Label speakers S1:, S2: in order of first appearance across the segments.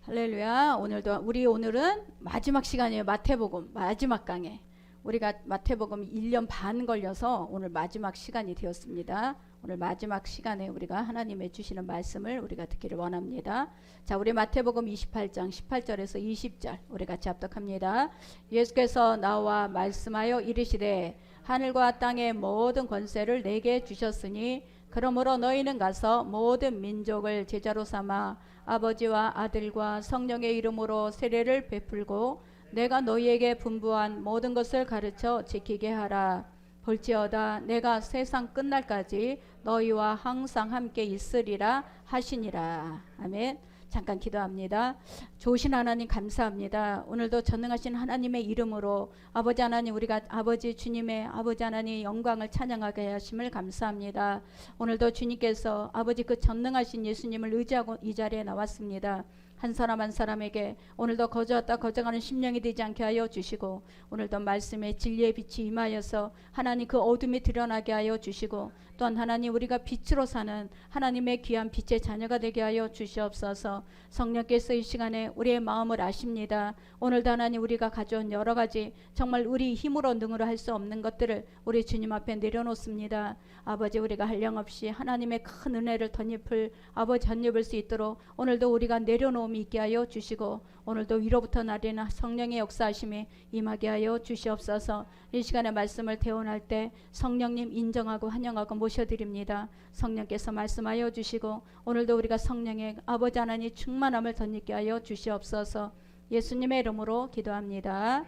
S1: 할렐루야. 오늘은 마지막 시간이에요. 마태복음 마지막 강해. 우리가 마태복음 1년 반 걸려서 오늘 마지막 시간이 되었습니다. 오늘 마지막 시간에 우리가 하나님의 주시는 말씀을 우리가 듣기를 원합니다. 자, 우리 마태복음 28장 18절에서 20절 우리 같이 합독합니다. 예수께서 나와 말씀하여 이르시되 하늘과 땅의 모든 권세를 내게 주셨으니 그러므로 너희는 가서 모든 민족을 제자로 삼아 아버지와 아들과 성령의 이름으로 세례를 베풀고 내가 너희에게 분부한 모든 것을 가르쳐 지키게 하라. 볼지어다 내가 세상 끝날까지 너희와 항상 함께 있으리라 하시니라. 아멘. 잠깐 기도합니다. 좋으신 하나님 감사합니다. 오늘도 전능하신 하나님의 이름으로 아버지 하나님, 우리가 아버지 주님의 아버지 하나님 영광을 찬양하게 하심을 감사합니다. 오늘도 주님께서 아버지 그 전능하신 예수님을 의지하고 이 자리에 나왔습니다. 한 사람 한 사람에게 오늘도 거저왔다 거저가는 심령이 되지 않게 하여 주시고, 오늘도 말씀의 진리의 빛이 임하여서 하나님 그 어둠이 드러나게 하여 주시고, 또한 하나님 우리가 빛으로 사는 하나님의 귀한 빛의 자녀가 되게 하여 주시옵소서. 성령께서 이 시간에 우리의 마음을 아십니다. 오늘도 하나님 우리가 가져온 여러 가지 정말 우리 힘으로 능으로 할 수 없는 것들을 우리 주님 앞에 내려놓습니다. 아버지, 우리가 한량없이 하나님의 큰 은혜를 덧입을 아버지 덧입을 수 있도록 오늘도 우리가 내려놓음이 있게 하여 주시고, 오늘도 위로부터 나리는 성령의 역사하심이 임하게 하여 주시옵소서. 이 시간에 말씀을 대원할 때 성령님 인정하고 환영하고 모셔드립니다. 성령께서 말씀하여 주시고 오늘도 우리가 성령의 아버지 하나님 충만함을 덧입게 하여 주시옵소서. 예수님의 이름으로 기도합니다.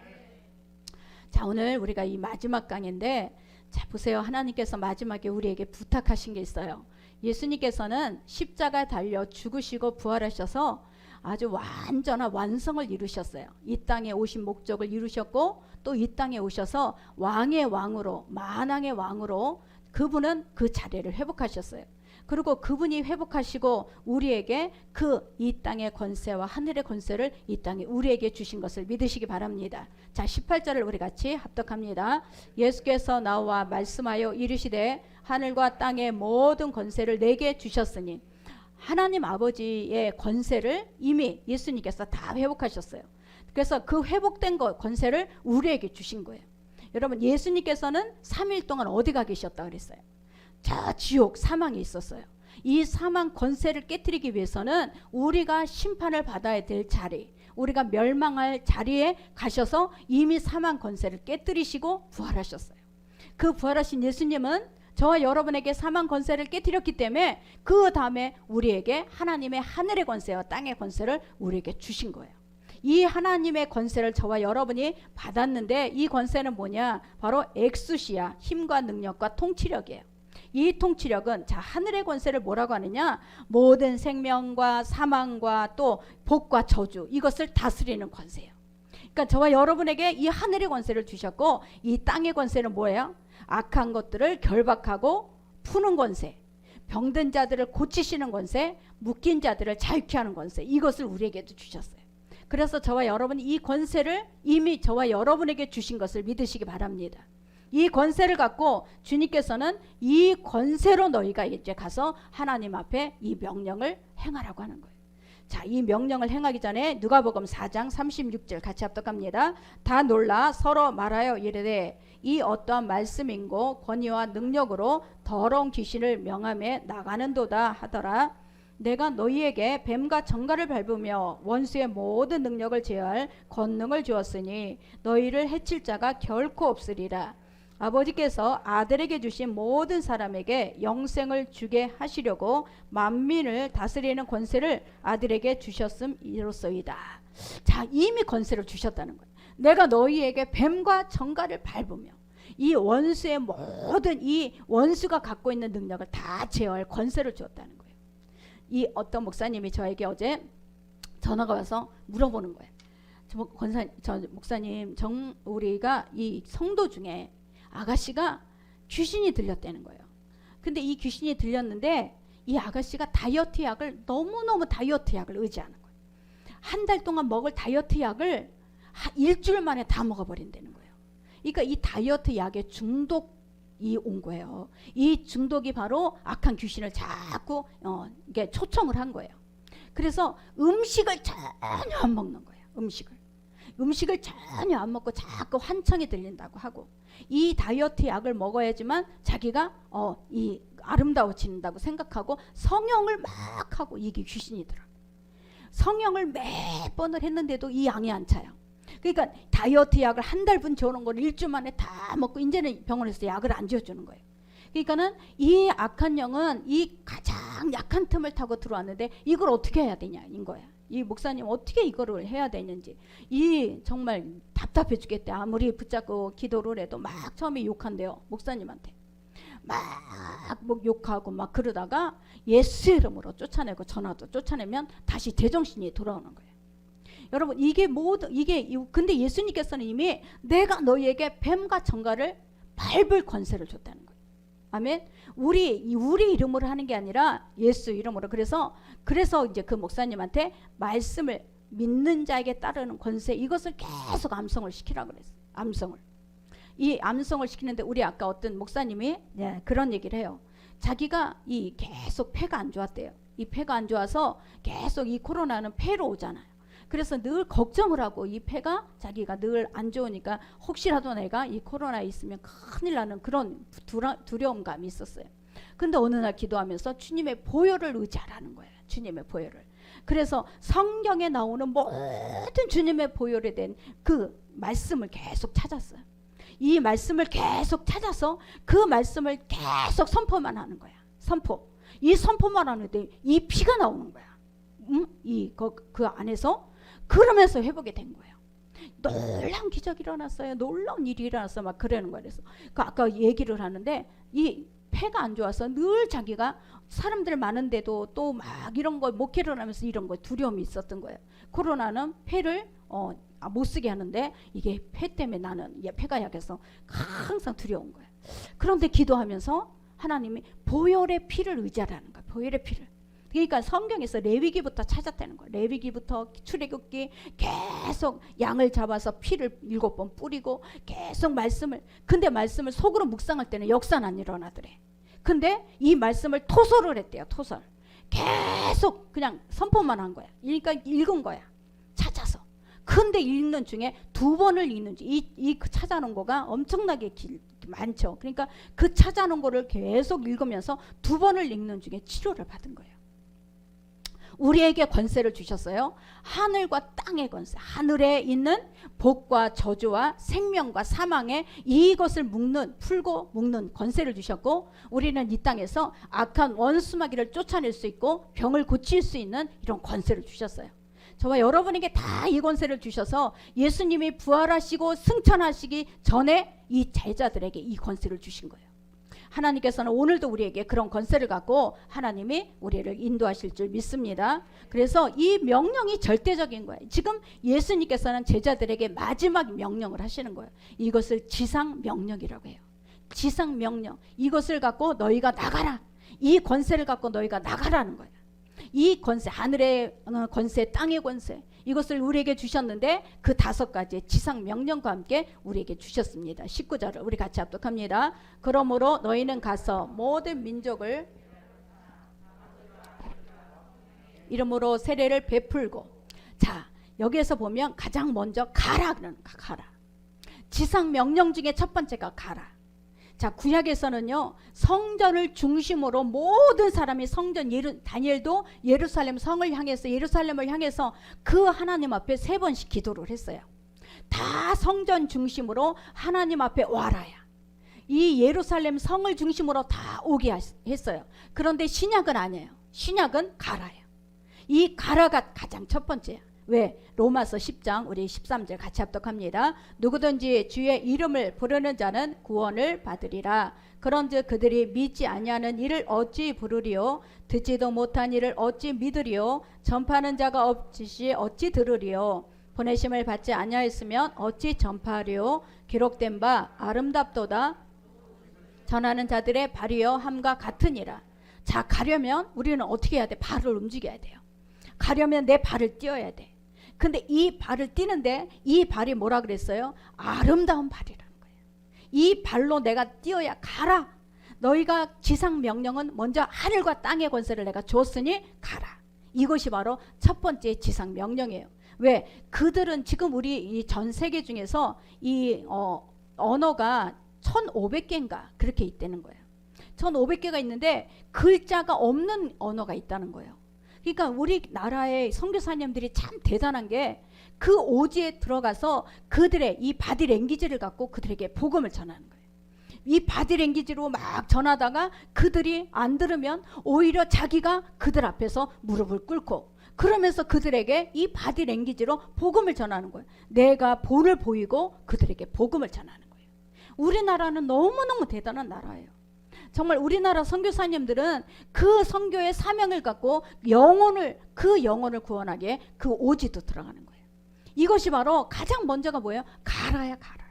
S1: 자, 오늘 우리가 이 마지막 강인데, 자 보세요. 하나님께서 마지막에 우리에게 부탁하신 게 있어요. 예수님께서는 십자가에 달려 죽으시고 부활하셔서 아주 완전한 완성을 이루셨어요. 이 땅에 오신 목적을 이루셨고, 또 이 땅에 오셔서 왕의 왕으로, 만왕의 왕으로 그분은 그 자리를 회복하셨어요. 그리고 그분이 회복하시고 우리에게 그 이 땅의 권세와 하늘의 권세를 이 땅에 우리에게 주신 것을 믿으시기 바랍니다. 자, 18절을 우리 같이 합독합니다. 예수께서 나와 말씀하여 이르시되 하늘과 땅의 모든 권세를 내게 주셨으니, 하나님 아버지의 권세를 이미 예수님께서 다 회복하셨어요. 그래서 그 회복된 권세를 우리에게 주신 거예요. 여러분, 예수님께서는 3일 동안 어디 가 계셨다 그랬어요? 저 지옥 사망에 있었어요. 이 사망 권세를 깨뜨리기 위해서는 우리가 심판을 받아야 될 자리, 우리가 멸망할 자리에 가셔서 이미 사망 권세를 깨뜨리시고 부활하셨어요. 그 부활하신 예수님은 저와 여러분에게 사망 권세를 깨뜨렸기 때문에 그 다음에 우리에게 하나님의 하늘의 권세와 땅의 권세를 우리에게 주신 거예요. 이 하나님의 권세를 저와 여러분이 받았는데, 이 권세는 뭐냐? 바로 엑수시아, 힘과 능력과 통치력이에요. 이 통치력은, 자, 하늘의 권세를 뭐라고 하느냐? 모든 생명과 사망과 또 복과 저주, 이것을 다스리는 권세예요. 그러니까 저와 여러분에게 이 하늘의 권세를 주셨고, 이 땅의 권세는 뭐예요? 악한 것들을 결박하고 푸는 권세, 병든 자들을 고치시는 권세, 묶인 자들을 자유케 하는 권세, 이것을 우리에게도 주셨어요. 그래서 저와 여러분이 이 권세를 이미 저와 여러분에게 주신 것을 믿으시기 바랍니다. 이 권세를 갖고 주님께서는 이 권세로 너희가 이제 가서 하나님 앞에 이 명령을 행하라고 하는 거예요. 자, 이 명령을 행하기 전에 누가복음 4장 36절 같이 합독합니다. 다 놀라 서로 말하여 이르되 이 어떠한 말씀인고 권위와 능력으로 더러운 귀신을 명함에 나가는도다 하더라. 내가 너희에게 뱀과 정갈을 밟으며 원수의 모든 능력을 제어할 권능을 주었으니 너희를 해칠 자가 결코 없으리라. 아버지께서 아들에게 주신 모든 사람에게 영생을 주게 하시려고 만민을 다스리는 권세를 아들에게 주셨음이로소이다. 자, 이미 권세를 주셨다는 거예요. 내가 너희에게 뱀과 정갈을 밟으며 이 원수의 모든 이 원수가 갖고 있는 능력을 다 제어할 권세를 주었다는 거예요. 이 어떤 목사님이 저에게 어제 전화가 와서 물어보는 거예요. 저 목사님, 우리가 이 성도 중에 아가씨가 귀신이 들렸다는 거예요. 근데 이 귀신이 들렸는데 이 아가씨가 다이어트 약을 너무너무 다이어트 약을 의지하는 거예요. 한 달 동안 먹을 다이어트 약을 일주일 만에 다 먹어버린다는 거예요. 그러니까 이 다이어트 약의 중독이 온 거예요. 이 중독이 바로 악한 귀신을 자꾸 이게 초청을 한 거예요. 그래서 음식을 전혀 안 먹는 거예요. 음식을 전혀 안 먹고 자꾸 환청이 들린다고 하고, 이 다이어트 약을 먹어야지만 자기가 이 아름다워진다고 생각하고 성형을 막 하고, 이게 귀신이더라. 성형을 몇 번을 했는데도 이 양이 안 차요. 그러니까 다이어트 약을 한 달분 줘놓은 걸 일주일 만에 다 먹고 이제는 병원에서 약을 안 지어주는 거예요. 그러니까는 이 악한 영은 이 가장 약한 틈을 타고 들어왔는데 이걸 어떻게 해야 되냐인 거야. 이 목사님 어떻게 이거를 해야 되는지, 이 정말 답답해 죽겠대. 아무리 붙잡고 기도를 해도 막 처음에 욕한대요. 목사님한테 막 욕하고 막 그러다가 예수 이름으로 쫓아내고, 전화도 쫓아내면 다시 제정신이 돌아오는 거예요. 여러분, 이게 근데 예수님께서는 이미 내가 너희에게 뱀과 정갈을 밟을 권세를 줬다는 거예요. 아멘. 우리 이름으로 하는 게 아니라 예수 이름으로. 그래서 이제 그 목사님한테 말씀을 믿는 자에게 따르는 권세, 이것을 계속 암송을 시키라고 그랬어요. 이 암송을 시키는데, 우리 아까 어떤 목사님이 그런 얘기를 해요. 자기가 이 계속 폐가 안 좋았대요. 이 폐가 안 좋아서 계속, 이 코로나는 폐로 오잖아요. 그래서 늘 걱정을 하고, 이 폐가 자기가 늘 안 좋으니까 혹시라도 내가 이 코로나에 있으면 큰일 나는 그런 두려움감이 있었어요. 근데 어느 날 기도하면서 주님의 보혈을 의지하라는 거예요. 주님의 보혈을. 그래서 성경에 나오는 모든 주님의 보혈에 대한 그 말씀을 계속 찾았어요. 이 말씀을 계속 찾아서 그 말씀을 계속 선포만 하는 거야. 이 선포만 하는데 이 피가 나오는 거야. 그 안에서. 그러면서 회복이 된 거예요. 놀라운 기적이 일어났어요. 놀라운 일이 일어났어. 막 그러는 거예요. 그래서 아까 얘기를 하는데, 이 폐가 안 좋아서 늘 자기가 사람들 많은데도 또 막 이런 거 목회를 하면서 이런 거 두려움이 있었던 거예요. 코로나는 폐를 못 쓰게 하는데, 이게 폐 때문에 나는 폐가 약해서 항상 두려운 거예요. 그런데 기도하면서 하나님이 보혈의 피를 의지하라는 거예요. 보혈의 피를. 그러니까 성경에서 레위기부터 찾았다는 거예요. 레위기부터 출애굽기 계속 양을 잡아서 피를 7번 뿌리고 계속 근데 말씀을 속으로 묵상할 때는 역사는 안 일어나더래. 근데 이 말씀을 토설을 했대요. 토설. 계속 그냥 선포만 한 거야. 그러니까 읽은 거야. 찾아서. 근데 읽는 중에 2번을 읽는 중, 이 찾아놓은 거가 엄청나게 많죠. 그러니까 그 찾아놓은 거를 계속 읽으면서 2번을 읽는 중에 치료를 받은 거예요. 우리에게 권세를 주셨어요. 하늘과 땅의 권세, 하늘에 있는 복과 저주와 생명과 사망의 이것을 풀고 묶는 권세를 주셨고, 우리는 이 땅에서 악한 원수마귀를 쫓아낼 수 있고 병을 고칠 수 있는 이런 권세를 주셨어요. 저와 여러분에게 다 이 권세를 주셔서 예수님이 부활하시고 승천하시기 전에 이 제자들에게 이 권세를 주신 거예요. 하나님께서는 오늘도 우리에게 그런 권세를 갖고 하나님이 우리를 인도하실 줄 믿습니다. 그래서 이 명령이 절대적인 거예요. 지금 예수님께서는 제자들에게 마지막 명령을 하시는 거예요. 이것을 지상명령이라고 해요. 지상명령. 이것을 갖고 너희가 나가라. 이 권세를 갖고 너희가 나가라는 거예요. 이 권세, 하늘의 권세, 땅의 권세, 이것을 우리에게 주셨는데 그 5가지의 지상 명령과 함께 우리에게 주셨습니다. 19절을 우리 같이 합독합니다. 그러므로 너희는 가서 모든 민족을 이름으로 세례를 베풀고, 자, 여기에서 보면 가장 먼저 가라 그러는 거야. 가라. 지상 명령 중에 첫 번째가 가라. 자, 구약에서는요, 성전을 중심으로 모든 사람이 다니엘도 예루살렘 성을 향해서, 예루살렘을 향해서 그 하나님 앞에 3번씩 기도를 했어요. 다 성전 중심으로 하나님 앞에 와라야. 이 예루살렘 성을 중심으로 다 오게 했어요. 그런데 신약은 아니에요. 신약은 가라예요. 이 가라가 가장 첫 번째야. 왜? 로마서 10장 우리 13절 같이 합독합니다. 누구든지 주의 이름을 부르는 자는 구원을 받으리라. 그런즉 그들이 믿지 아니하는 이를 어찌 부르리요? 듣지도 못한 이를 어찌 믿으리요? 전파하는 자가 없으시 어찌 들으리요? 보내심을 받지 아니하였으면 어찌 전파하리요? 기록된 바 아름답도다 전하는 자들의 발이여 함과 같으니라. 자, 가려면 우리는 어떻게 해야 돼? 발을 움직여야 돼요. 가려면 내 발을 띄어야 돼. 근데 이 발을 띄는데 이 발이 뭐라 그랬어요? 아름다운 발이라는 거예요. 이 발로 내가 띄어야 가라. 너희가 지상 명령은 먼저 하늘과 땅의 권세를 내가 줬으니 가라. 이것이 바로 첫 번째 지상 명령이에요. 왜? 그들은 지금 우리 이 전 세계 중에서 이 언어가 1500개인가 그렇게 있다는 거예요. 1500개가 있는데 글자가 없는 언어가 있다는 거예요. 그러니까 우리나라의 선교사님들이 참 대단한 게 그 오지에 들어가서 그들의 이 바디랭귀지를 갖고 그들에게 복음을 전하는 거예요. 이 바디랭귀지로 막 전하다가 그들이 안 들으면 오히려 자기가 그들 앞에서 무릎을 꿇고 그러면서 그들에게 이 바디랭귀지로 복음을 전하는 거예요. 내가 본을 보이고 그들에게 복음을 전하는 거예요. 우리나라는 너무너무 대단한 나라예요. 정말 우리나라 선교사님들은 그 선교의 사명을 갖고 그 영혼을 구원하기에 그 오지도 들어가는 거예요. 이것이 바로 가장 먼저가 뭐예요? 가라야 가라.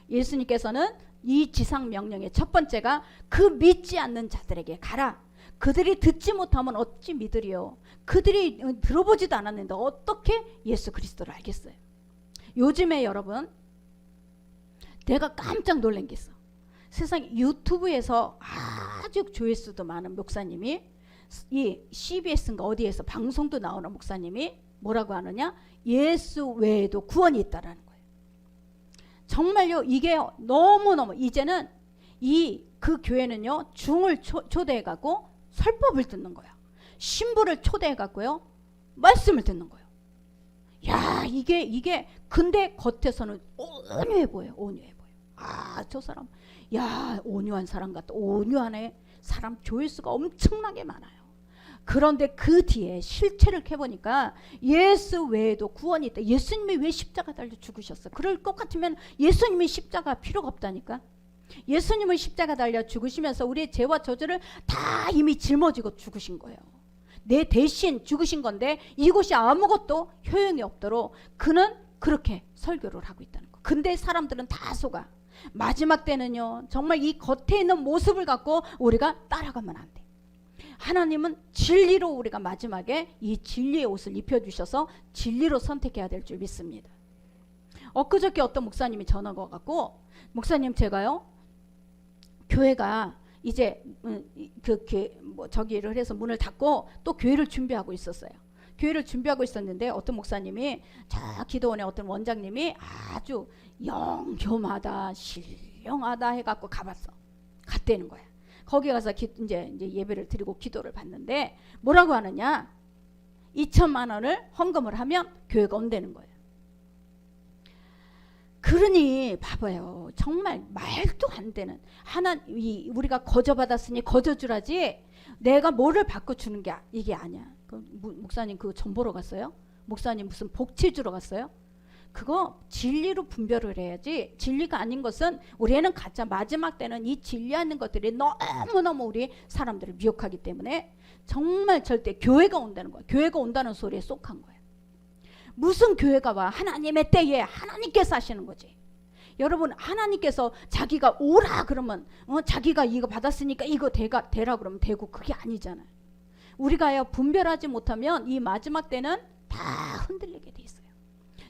S1: 예수님께서는 이 지상 명령의 첫 번째가 그 믿지 않는 자들에게 가라. 그들이 듣지 못하면 어찌 믿으리요. 그들이 들어보지도 않았는데 어떻게 예수 그리스도를 알겠어요. 요즘에 여러분 내가 깜짝 놀란 게 있어. 세상 유튜브에서 아주 조회수도 많은 목사님이 이 CBS인가 어디에서 방송도 나오는 목사님이 뭐라고 하느냐? 예수 외에도 구원이 있다라는 거예요. 정말요. 이게 너무너무 이제는 그 교회는요. 중을 초대해 갖고 설법을 듣는 거야. 신부를 초대해 갖고요. 말씀을 듣는 거예요. 야, 이게 근데 겉에서는 온유해 보여요. 온유해 보여. 아, 저 사람 야, 온유한 사람 같다. 온유하네. 사람 조회수가 엄청나게 많아요. 그런데 그 뒤에 실체를 캐보니까 예수 외에도 구원이 있다. 예수님이 왜 십자가 달려 죽으셨어? 그럴 것 같으면 예수님이 십자가 필요가 없다니까. 예수님은 십자가 달려 죽으시면서 우리의 죄와 저주를 다 이미 짊어지고 죽으신 거예요. 내 대신 죽으신 건데 이것이 아무것도 효용이 없도록 그는 그렇게 설교를 하고 있다는 거. 근데 사람들은 다 속아. 마지막 때는요. 정말 이 겉에 있는 모습을 갖고 우리가 따라가면 안 돼. 하나님은 진리로 우리가 마지막에 이 진리의 옷을 입혀주셔서 진리로 선택해야 될 줄 믿습니다. 엊그저께 어떤 목사님이 전화가 와갖고 목사님 제가요 교회가 이제 저기를 해서 문을 닫고 또 교회를 준비하고 있었어요. 교회를 준비하고 있었는데 어떤 목사님이 기도원의 어떤 원장님이 아주 영교마다 신령하다 해갖고 갔다는 거야. 거기 가서 이제 예배를 드리고 기도를 받는데 뭐라고 하느냐? 2천만 원을 헌금을 하면 교회가 온다는 거예요. 그러니 봐봐요. 정말 말도 안 되는 우리가 거저 받았으니 거저 주라지 내가 뭐를 받고 주는 게 이게 아니야. 목사님 그거 전 보러 갔어요? 목사님 무슨 복치 주러 갔어요? 그거 진리로 분별을 해야지. 진리가 아닌 것은 우리는 가짜. 마지막 때는 이 진리 아닌 것들이 너무너무 우리 사람들을 미혹하기 때문에 정말 절대 교회가 온다는 거야. 교회가 온다는 소리에 쏙한 거야. 무슨 교회가 와? 하나님의 때에 하나님께서 하시는 거지. 여러분 하나님께서 자기가 오라 그러면 자기가 이거 받았으니까 이거 되라 그러면 되고 그게 아니잖아요. 우리가요 분별하지 못하면 이 마지막 때는 다 흔들리게 돼 있어요.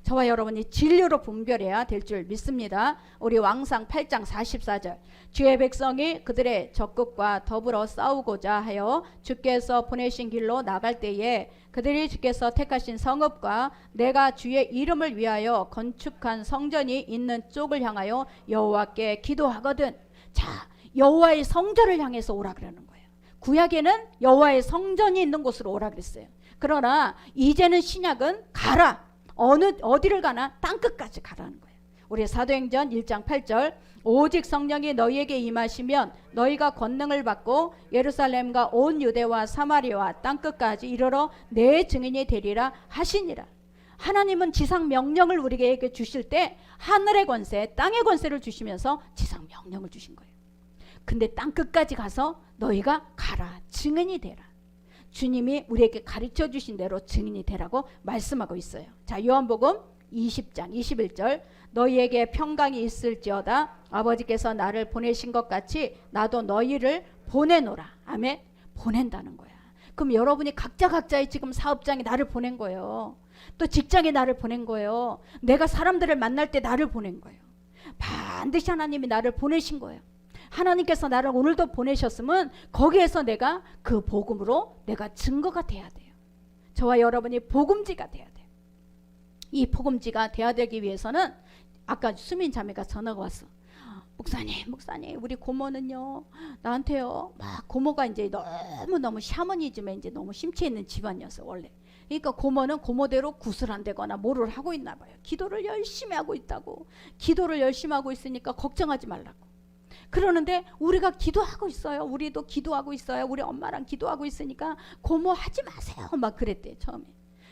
S1: 저와 여러분이 진리로 분별해야 될 줄 믿습니다. 우리 왕상 8장 44절 주의 백성이 그들의 적국과 더불어 싸우고자 하여 주께서 보내신 길로 나갈 때에 그들이 주께서 택하신 성읍과 내가 주의 이름을 위하여 건축한 성전이 있는 쪽을 향하여 여호와께 기도하거든. 자, 여호와의 성전을 향해서 오라 그러는 거예요. 구약에는 여호와의 성전이 있는 곳으로 오라 그랬어요. 그러나 이제는 신약은 가라. 어디를 가나 땅끝까지 가라는 거예요. 우리 사도행전 1장 8절 오직 성령이 너희에게 임하시면 너희가 권능을 받고 예루살렘과 온 유대와 사마리아와 땅끝까지 이르러 내 증인이 되리라 하시니라. 하나님은 지상 명령을 우리에게 주실 때 하늘의 권세, 땅의 권세를 주시면서 지상 명령을 주신 거예요. 근데 땅끝까지 가서 너희가 가라, 증인이 되라. 주님이 우리에게 가르쳐 주신 대로 증인이 되라고 말씀하고 있어요. 자, 요한복음 20장 21절 너희에게 평강이 있을지어다 아버지께서 나를 보내신 것 같이 나도 너희를 보내노라. 아멘. 보낸다는 거야. 그럼 여러분이 각자의 지금 사업장에 나를 보낸 거예요. 또 직장에 나를 보낸 거예요. 내가 사람들을 만날 때 나를 보낸 거예요. 반드시 하나님이 나를 보내신 거예요. 하나님께서 나를 오늘도 보내셨으면 거기에서 내가 그 복음으로 내가 증거가 돼야 돼요. 저와 여러분이 복음지가 돼야 돼요. 이 복음지가 돼야 되기 위해서는 아까 수민 자매가 전화가 왔어. 목사님 우리 고모는요 나한테요 막 고모가 이제 너무너무 샤머니즘에 이제 너무 심취해 있는 집안이었어 원래. 그러니까 고모는 고모대로 구슬한다거나 뭐를 하고 있나 봐요. 기도를 열심히 하고 있다고. 기도를 열심히 하고 있으니까 걱정하지 말라고. 그러는데 우리가 기도하고 있어요. 우리도 기도하고 있어요. 우리 엄마랑 기도하고 있으니까 고모 하지 마세요 막 그랬대 처음에.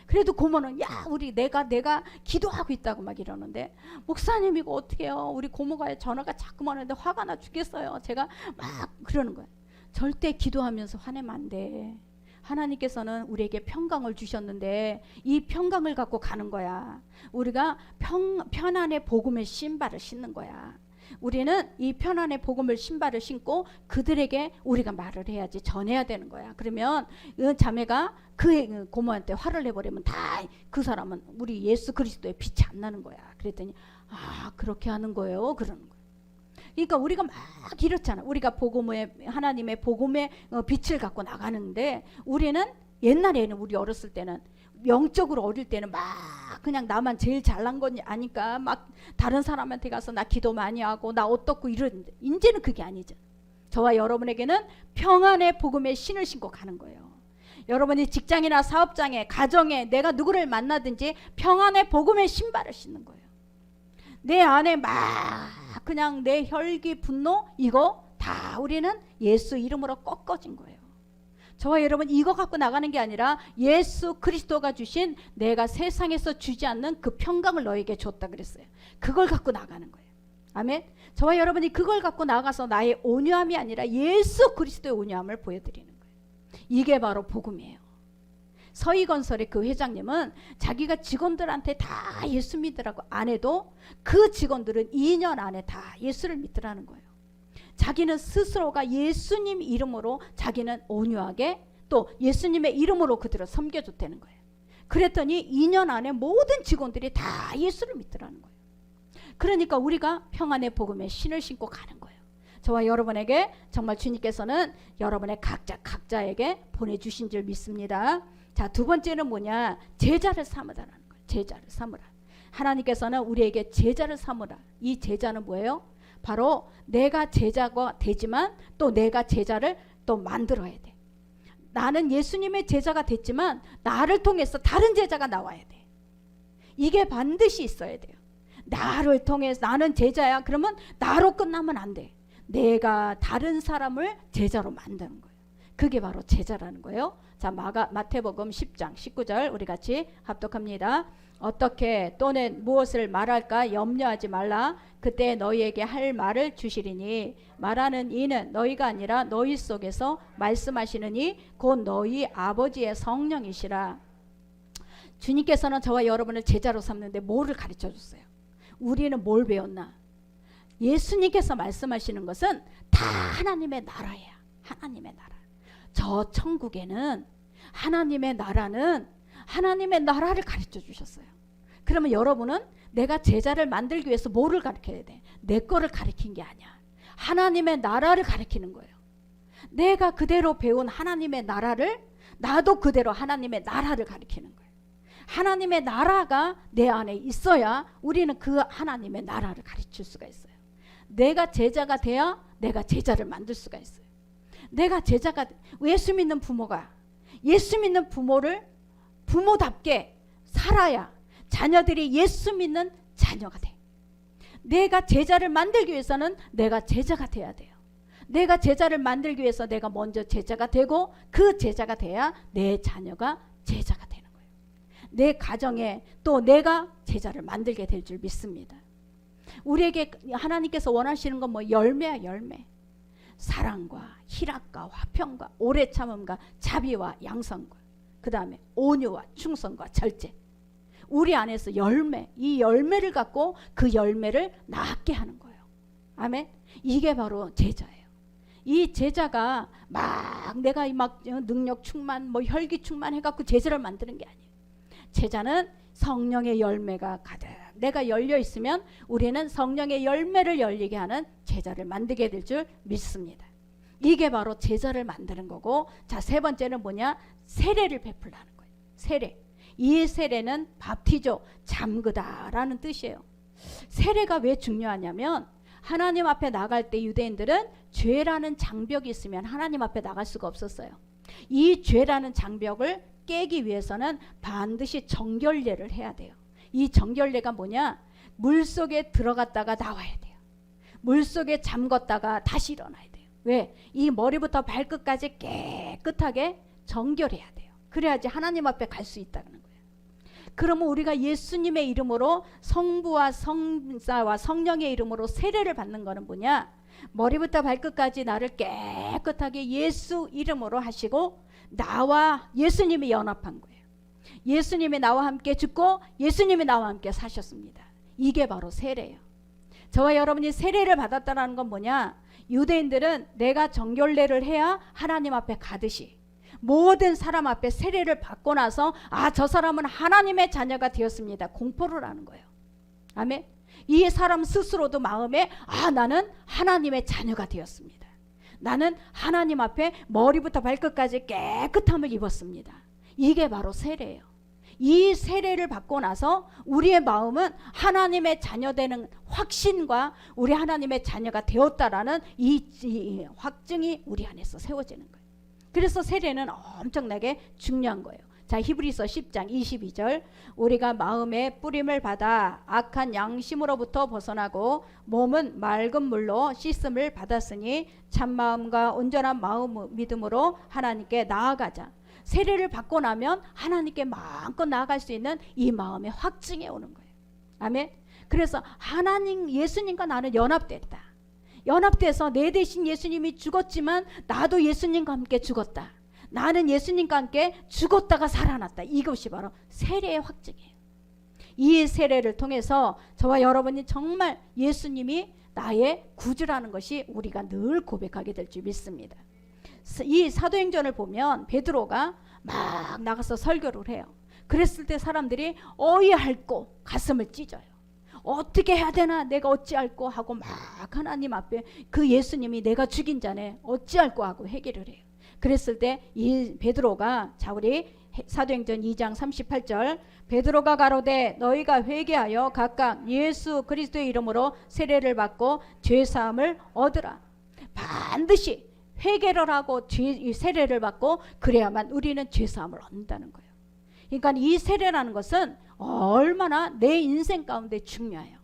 S1: 그래도 고모는 야 우리 내가 기도하고 있다고 막 이러는데 목사님 이거 어떻게 해요? 우리 고모가 전화가 자꾸만 오는데 화가 나 죽겠어요. 제가 막 그러는 거예요. 절대 기도하면서 화내면 안 돼. 하나님께서는 우리에게 평강을 주셨는데 이 평강을 갖고 가는 거야. 우리가 편안의 복음의 신발을 신는 거야. 우리는 이 편안의 복음을 신발을 신고 그들에게 우리가 말을 해야지 전해야 되는 거야. 그러면 그 자매가 그 고모한테 화를 내버리면 다 그 사람은 우리 예수 그리스도의 빛이 안 나는 거야. 그랬더니 아 그렇게 하는 거예요 그러는 거야. 그러니까 우리가 막 이렇잖아. 우리가 복음의 하나님의 복음의 빛을 갖고 나가는데 우리는 옛날에는 우리 어렸을 때는 영적으로 어릴 때는 막 그냥 나만 제일 잘난 건 아니까 막 다른 사람한테 가서 나 기도 많이 하고 나 어떻고 이러는데 이제는 그게 아니죠. 저와 여러분에게는 평안의 복음의 신을 신고 가는 거예요. 여러분이 직장이나 사업장에 가정에 내가 누구를 만나든지 평안의 복음의 신발을 신는 거예요. 내 안에 막 그냥 내 혈기 분노 이거 다 우리는 예수 이름으로 꺾어진 거예요. 저와 여러분 이거 갖고 나가는 게 아니라 예수 그리스도가 주신 내가 세상에서 주지 않는 그 평강을 너에게 줬다 그랬어요. 그걸 갖고 나가는 거예요. 아멘. 저와 여러분이 그걸 갖고 나가서 나의 온유함이 아니라 예수 그리스도의 온유함을 보여드리는 거예요. 이게 바로 복음이에요. 서희건설의 그 회장님은 자기가 직원들한테 다 예수 믿으라고 안 해도 그 직원들은 2년 안에 다 예수를 믿으라는 거예요. 자기는 스스로가 예수님 이름으로 자기는 온유하게 또 예수님의 이름으로 그들을 섬겨줬다는 거예요. 그랬더니 2년 안에 모든 직원들이 다 예수를 믿더라는 거예요. 그러니까 우리가 평안의 복음의 신을 신고 가는 거예요. 저와 여러분에게 정말 주님께서는 여러분의 각자에게 보내주신 줄 믿습니다. 자, 두 번째는 뭐냐? 제자를 삼으라는 거예요. 제자를 삼으라. 하나님께서는 우리에게 제자를 삼으라. 이 제자는 뭐예요? 바로 내가 제자가 되지만 또 내가 제자를 또 만들어야 돼. 나는 예수님의 제자가 됐지만 나를 통해서 다른 제자가 나와야 돼. 이게 반드시 있어야 돼요. 나를 통해서 나는 제자야. 그러면 나로 끝나면 안 돼. 내가 다른 사람을 제자로 만드는 거예요. 그게 바로 제자라는 거예요. 자, 마태복음 10장 19절 우리 같이 합독합니다. 어떻게 또는 무엇을 말할까 염려하지 말라. 그때 너희에게 할 말을 주시리니 말하는 이는 너희가 아니라 너희 속에서 말씀하시는 이 곧 너희 아버지의 성령이시라. 주님께서는 저와 여러분을 제자로 삼는데 뭐를 가르쳐 줬어요? 우리는 뭘 배웠나? 예수님께서 말씀하시는 것은 다 하나님의 나라야. 하나님의 나라. 저 천국에는 하나님의 나라는 하나님의 나라를 가르쳐 주셨어요. 그러면 여러분은 내가 제자를 만들기 위해서 뭐를 가르쳐야 돼? 내 거를 가르친 게 아니야. 하나님의 나라를 가르치는 거예요. 내가 그대로 배운 하나님의 나라를 나도 그대로 하나님의 나라를 가르치는 거예요. 하나님의 나라가 내 안에 있어야 우리는 그 하나님의 나라를 가르칠 수가 있어요. 내가 제자가 돼야 내가 제자를 만들 수가 있어요. 내가 제자가 예수 믿는 부모가 예수 믿는 부모를 부모답게 살아야 자녀들이 예수 믿는 자녀가 돼. 내가 제자를 만들기 위해서는 내가 제자가 돼야 돼요. 내가 제자를 만들기 위해서 내가 먼저 제자가 되고 그 제자가 돼야 내 자녀가 제자가 되는 거예요. 내 가정에 또 내가 제자를 만들게 될 줄 믿습니다. 우리에게 하나님께서 원하시는 건 뭐 열매야 열매. 사랑과 희락과 화평과 오래 참음과 자비와 양선과 그 다음에 온유와 충성과 절제. 우리 안에서 열매, 이 열매를 갖고 그 열매를 낳게 하는 거예요. 아멘. 이게 바로 제자예요. 이 제자가 막 내가 막 능력 충만 뭐 혈기 충만 해갖고 제자를 만드는 게 아니에요. 제자는 성령의 열매가 가득 내가 열려 있으면 우리는 성령의 열매를 열리게 하는 제자를 만들게 될 줄 믿습니다. 이게 바로 제자를 만드는 거고, 자, 세 번째는 뭐냐? 세례를 베풀라는 거예요. 세례. 이 세례는 밥티조, 잠그다라는 뜻이에요. 세례가 왜 중요하냐면 하나님 앞에 나갈 때 유대인들은 죄라는 장벽이 있으면 하나님 앞에 나갈 수가 없었어요. 이 죄라는 장벽을 깨기 위해서는 반드시 정결례를 해야 돼요. 이 정결례가 뭐냐? 물속에 들어갔다가 나와야 돼요. 물속에 잠궜다가 다시 일어나야 돼요. 왜? 이 머리부터 발끝까지 깨끗하게 정결해야 돼요. 그래야지 하나님 앞에 갈 수 있다는 거예요. 그러면 우리가 예수님의 이름으로 성부와 성자와 성령의 이름으로 세례를 받는 거는 뭐냐? 머리부터 발끝까지 나를 깨끗하게 예수 이름으로 하시고 나와 예수님이 연합한 거예요. 예수님이 나와 함께 죽고 예수님이 나와 함께 사셨습니다. 이게 바로 세례예요. 저와 여러분이 세례를 받았다는 건 뭐냐? 유대인들은 내가 정결례를 해야 하나님 앞에 가듯이 모든 사람 앞에 세례를 받고 나서 저 사람은 하나님의 자녀가 되었습니다. 공포를 하는 거예요. 아멘. 이 사람 스스로도 마음에 나는 하나님의 자녀가 되었습니다. 나는 하나님 앞에 머리부터 발끝까지 깨끗함을 입었습니다. 이게 바로 세례예요. 이 세례를 받고 나서 우리의 마음은 하나님의 자녀 되는 확신과 우리 하나님의 자녀가 되었다라는 이 확증이 우리 안에서 세워지는 거예요. 그래서 세례는 엄청나게 중요한 거예요. 자, 히브리서 10장 22절 우리가 마음의 뿌림을 받아 악한 양심으로부터 벗어나고 몸은 맑은 물로 씻음을 받았으니 참마음과 온전한 마음 믿음으로 하나님께 나아가자. 세례를 받고 나면 하나님께 마음껏 나아갈 수 있는 이 마음의 확증이 오는 거예요. 아멘. 그래서 하나님 예수님과 나는 연합됐다. 연합돼서 내 대신 예수님이 죽었지만 나도 예수님과 함께 죽었다. 나는 예수님과 함께 죽었다가 살아났다. 이것이 바로 세례의 확증이에요. 이 세례를 통해서 저와 여러분이 정말 예수님이 나의 구주라는 것이 우리가 늘 고백하게 될 줄 믿습니다. 이 사도행전을 보면 베드로가 막 나가서 설교를 해요. 그랬을 때 사람들이 어이할고 가슴을 찢어요. 어떻게 해야 되나 내가 어찌할꼬 하고 막 하나님 앞에 그 예수님이 내가 죽인 자네 어찌할꼬 하고 회개를 해요. 그랬을 때 이 베드로가 자 우리 사도행전 2장 38절 베드로가 가로되 너희가 회개하여 각각 예수 그리스도의 이름으로 세례를 받고 죄사함을 얻으라. 반드시 회개를 하고 세례를 받고 그래야만 우리는 죄사함을 얻는다는 거예요. 그러니까 이 세례라는 것은 얼마나 내 인생 가운데 중요해요.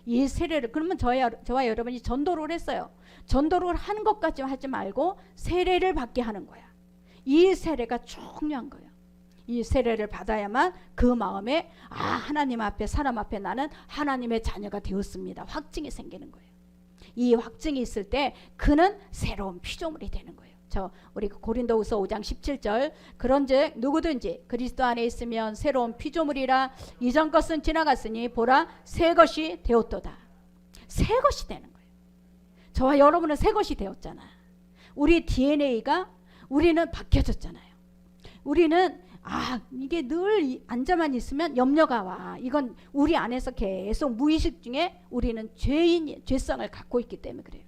S1: 이 세례를 그러면 저와 여러분이 전도를 했어요. 전도를 하는 것까지 하지 말고 세례를 받게 하는 거야. 이 세례가 중요한 거예요. 이 세례를 받아야만 그 마음에 하나님 앞에 사람 앞에 나는 하나님의 자녀가 되었습니다. 확증이 생기는 거예요. 이 확증이 있을 때 그는 새로운 피조물이 되는 거예요. 우리 고린도후서 5장 17절 그런즉 누구든지 그리스도 안에 있으면 새로운 피조물이라 이전 것은 지나갔으니 보라 새 것이 되었도다. 새 것이 되는 거예요. 저와 여러분은 새 것이 되었잖아. 우리 DNA가 우리는 바뀌어졌잖아요. 우리는 이게 늘 앉아만 있으면 염려가 와. 이건 우리 안에서 계속 무의식 중에 우리는 죄성을 갖고 있기 때문에 그래요.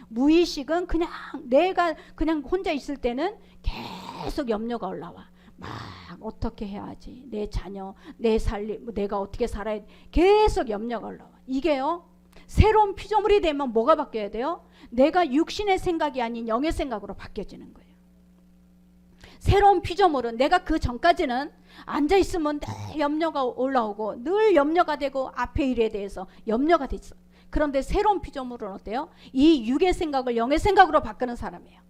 S1: 무의식은 그냥 내가 그냥 혼자 있을 때는 계속 염려가 올라와. 막 어떻게 해야지 내 자녀 내 살림 내가 어떻게 살아야 돼. 계속 염려가 올라와. 이게요 새로운 피조물이 되면 뭐가 바뀌어야 돼요? 내가 육신의 생각이 아닌 영의 생각으로 바뀌어지는 거예요. 새로운 피조물은 내가 그 전까지는 앉아있으면 늘 염려가 올라오고 늘 염려가 되고 앞의 일에 대해서 염려가 됐어. 그런데 새로운 피조물은 어때요? 이 육의 생각을 영의 생각으로 바꾸는 사람이에요.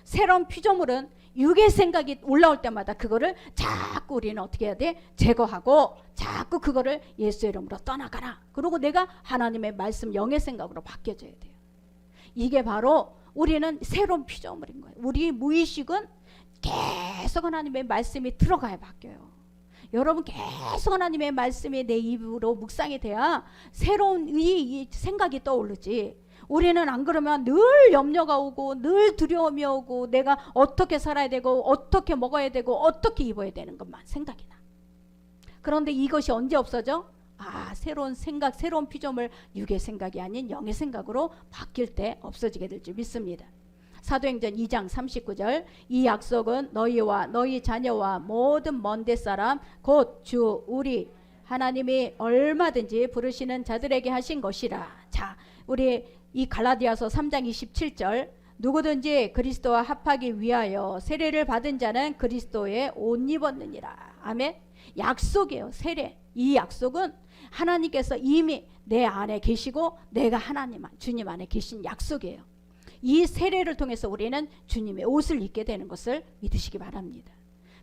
S1: 새로운 피조물은 육의 생각이 올라올 때마다 그거를 자꾸 우리는 어떻게 해야 돼? 제거하고 자꾸 그거를 예수의 이름으로 떠나가라. 그리고 내가 하나님의 말씀 영의 생각으로 바뀌어져야 돼요. 이게 바로 우리는 새로운 피조물인 거예요. 우리 무의식은 계속 하나님의 말씀이 들어가야 바뀌어요. 여러분 계속 하나님의 말씀이 내 입으로 묵상이 돼야 새로운 이 생각이 떠오르지. 우리는 안 그러면 늘 염려가 오고 늘 두려움이 오고 내가 어떻게 살아야 되고 어떻게 먹어야 되고 어떻게 입어야 되는 것만 생각이 나. 그런데 이것이 언제 없어져? 새로운 생각, 새로운 피조물 육의 생각이 아닌 영의 생각으로 바뀔 때 없어지게 될 줄 믿습니다. 사도행전 2장 39절 이 약속은 너희와 너희 자녀와 모든 먼데 사람 곧 주 우리 하나님이 얼마든지 부르시는 자들에게 하신 것이라. 자, 우리 이 갈라디아서 3장 27절 누구든지 그리스도와 합하기 위하여 세례를 받은 자는 그리스도의 옷 입었느니라. 아멘. 약속이에요. 세례. 이 약속은 하나님께서 이미 내 안에 계시고 내가 주님 안에 계신 약속이에요. 이 세례를 통해서 우리는 주님의 옷을 입게 되는 것을 믿으시기 바랍니다.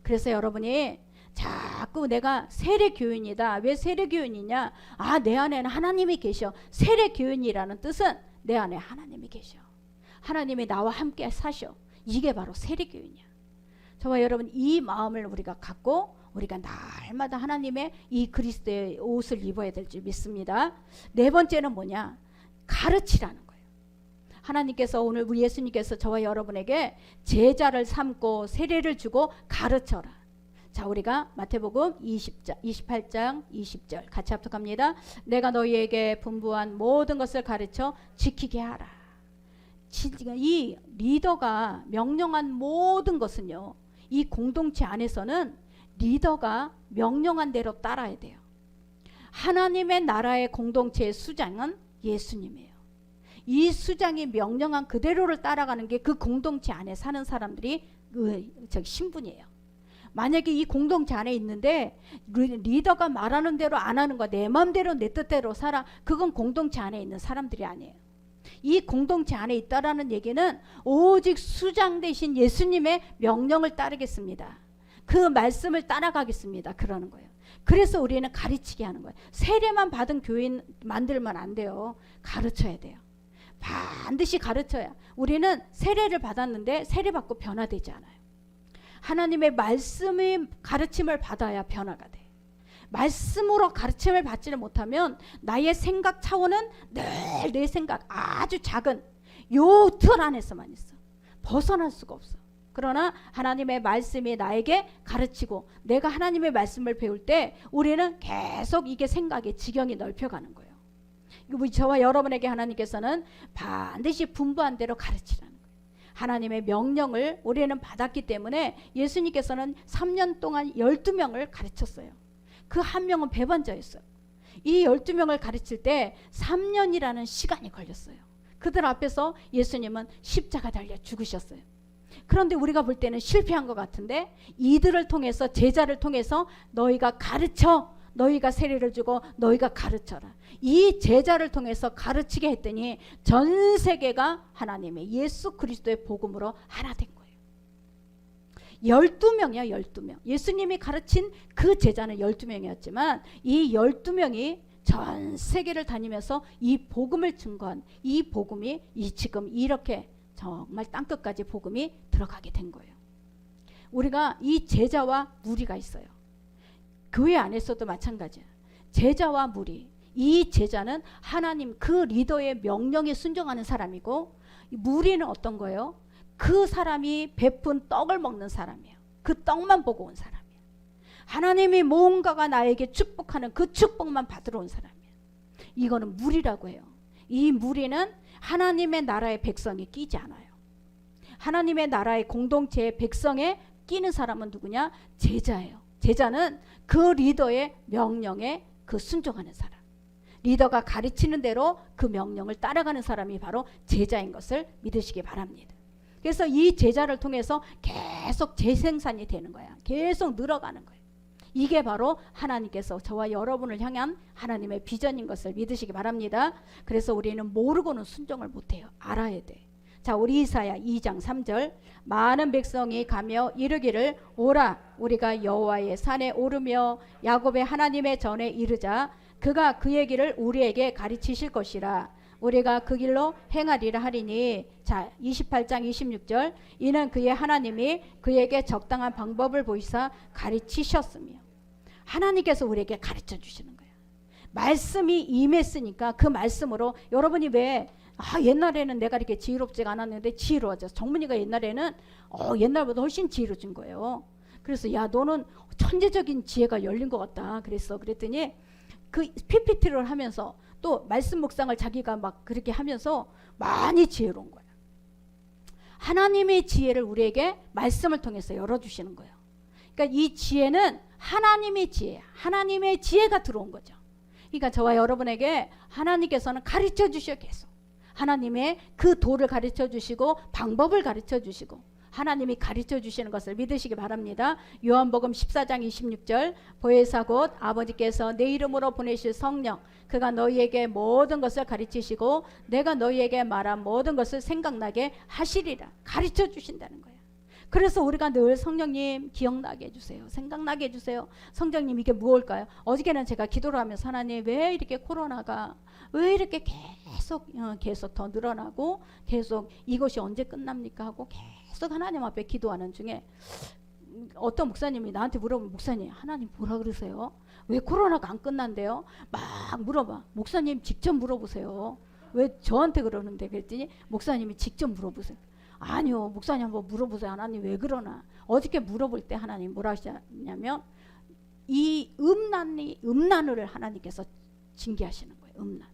S1: 그래서 여러분이 자꾸 내가 세례교인이다. 왜 세례교인이냐? 아, 내 안에는 하나님이 계셔. 세례교인이라는 뜻은 내 안에 하나님이 계셔. 하나님이 나와 함께 사셔. 이게 바로 세례교인이야. 저와 여러분 이 마음을 우리가 갖고 우리가 날마다 하나님의 이 그리스도의 옷을 입어야 될 줄 믿습니다. 네 번째는 뭐냐? 가르치라는 거예요. 하나님께서 오늘 우리 예수님께서 저와 여러분에게 제자를 삼고 세례를 주고 가르쳐라. 자, 우리가 마태복음 28장 20절 같이 합독합니다. 내가 너희에게 분부한 모든 것을 가르쳐 지키게 하라. 이 리더가 명령한 모든 것은요, 이 공동체 안에서는 리더가 명령한 대로 따라야 돼요. 하나님의 나라의 공동체의 수장은 예수님이에요. 이 수장이 명령한 그대로를 따라가는 게 그 공동체 안에 사는 사람들이 신분이에요. 만약에 이 공동체 안에 있는데 리더가 말하는 대로 안 하는 거야. 내 마음대로 내 뜻대로 살아. 그건 공동체 안에 있는 사람들이 아니에요. 이 공동체 안에 있다라는 얘기는 오직 수장 되신 예수님의 명령을 따르겠습니다. 그 말씀을 따라가겠습니다. 그러는 거예요. 그래서 우리는 가르치게 하는 거예요. 세례만 받은 교인 만들면 안 돼요. 가르쳐야 돼요. 반드시 가르쳐야. 우리는 세례를 받았는데 세례 받고 변화되지 않아요. 하나님의 말씀의 가르침을 받아야 변화가 돼. 말씀으로 가르침을 받지를 못하면 나의 생각 차원은 늘 내 생각 아주 작은 요 틀 안에서만 있어. 벗어날 수가 없어. 그러나 하나님의 말씀이 나에게 가르치고 내가 하나님의 말씀을 배울 때 우리는 계속 이게 생각의 지경이 넓혀가는 거예요. 저와 여러분에게 하나님께서는 반드시 분부한 대로 가르치라는 거예요. 하나님의 명령을 우리는 받았기 때문에 예수님께서는 3년 동안 12명을 가르쳤어요. 그 한 명은 배반자였어요. 이 12명을 가르칠 때 3년이라는 시간이 걸렸어요. 그들 앞에서 예수님은 십자가 달려 죽으셨어요. 그런데 우리가 볼 때는 실패한 것 같은데 이들을 통해서 제자를 통해서 너희가 가르쳐, 너희가 세례를 주고 너희가 가르쳐라. 이 제자를 통해서 가르치게 했더니 전 세계가 하나님의 예수 그리스도의 복음으로 하나 된 거예요. 12명이야 12명. 예수님이 가르친 그 제자는 12명이었지만 이 12명이 전 세계를 다니면서 이 복음을 증거한 이 복음이 지금 이렇게 정말 땅끝까지 복음이 들어가게 된 거예요. 우리가 이 제자와 무리가 있어요. 교회 안에서도 마찬가지야. 제자와 무리. 이 제자는 하나님 그 리더의 명령에 순종하는 사람이고 무리는 어떤 거예요? 그 사람이 베푼 떡을 먹는 사람이에요. 그 떡만 보고 온 사람이에요. 하나님이 뭔가가 나에게 축복하는 그 축복만 받으러 온 사람이에요. 이거는 무리라고 해요. 이 무리는 하나님의 나라의 백성이 끼지 않아요. 하나님의 나라의 공동체의 백성에 끼는 사람은 누구냐? 제자예요. 제자는 그 리더의 명령에 순종하는 사람. 리더가 가르치는 대로 그 명령을 따라가는 사람이 바로 제자인 것을 믿으시기 바랍니다. 그래서 이 제자를 통해서 계속 재생산이 되는 거야. 계속 늘어가는 거예요. 이게 바로 하나님께서 저와 여러분을 향한 하나님의 비전인 것을 믿으시기 바랍니다. 그래서 우리는 모르고는 순종을 못해요. 알아야 돼. 자, 우리 이사야 2장 3절 많은 백성이 가며 이르기를 오라 우리가 여호와의 산에 오르며 야곱의 하나님의 전에 이르자 그가 그의 길을 우리에게 가르치실 것이라 우리가 그 길로 행하리라 하리니. 자, 28장 26절 이는 그의 하나님이 그에게 적당한 방법을 보이사 가르치셨으며. 하나님께서 우리에게 가르쳐 주시는 거예요. 말씀이 임했으니까 그 말씀으로 여러분이 왜 옛날에는 내가 이렇게 지혜롭지가 않았는데 지혜로워져. 정문이가 옛날에는 옛날보다 훨씬 지혜로워진 거예요. 그래서 야 너는 천재적인 지혜가 열린 것 같다 그랬더니 그 PPT를 하면서 또 말씀 묵상을 자기가 막 그렇게 하면서 많이 지혜로운 거야. 하나님의 지혜를 우리에게 말씀을 통해서 열어주시는 거예요. 그러니까 이 지혜는 하나님의 지혜, 하나님의 지혜가 들어온 거죠. 그러니까 저와 여러분에게 하나님께서는 가르쳐 주셔 계속. 하나님의 그 도를 가르쳐 주시고 방법을 가르쳐 주시고 하나님이 가르쳐 주시는 것을 믿으시기 바랍니다. 요한복음 14장 26절 보혜사 곧 아버지께서 내 이름으로 보내실 성령 그가 너희에게 모든 것을 가르치시고 내가 너희에게 말한 모든 것을 생각나게 하시리라. 가르쳐 주신다는 거예요. 그래서 우리가 늘 성령님 기억나게 해주세요. 생각나게 해주세요. 성령님 이게 무엇일까요? 어저께는 제가 기도를 하면서 하나님 왜 이렇게 코로나가 왜 이렇게 계속 더 늘어나고 계속 이것이 언제 끝납니까 하고 계속 하나님 앞에 기도하는 중에 어떤 목사님이 나한테 물어보면 목사님 하나님 뭐라 그러세요? 왜 코로나가 안 끝난대요? 막 물어봐. 목사님 직접 물어보세요. 왜 저한테 그러는데 그랬더니 목사님이 직접 물어보세요. 아니요 목사님 한번 물어보세요. 하나님 왜 그러나. 어저께 물어볼 때 하나님 뭐라 하셨냐면 이 음란을 하나님께서 징계하시는 거예요. 음란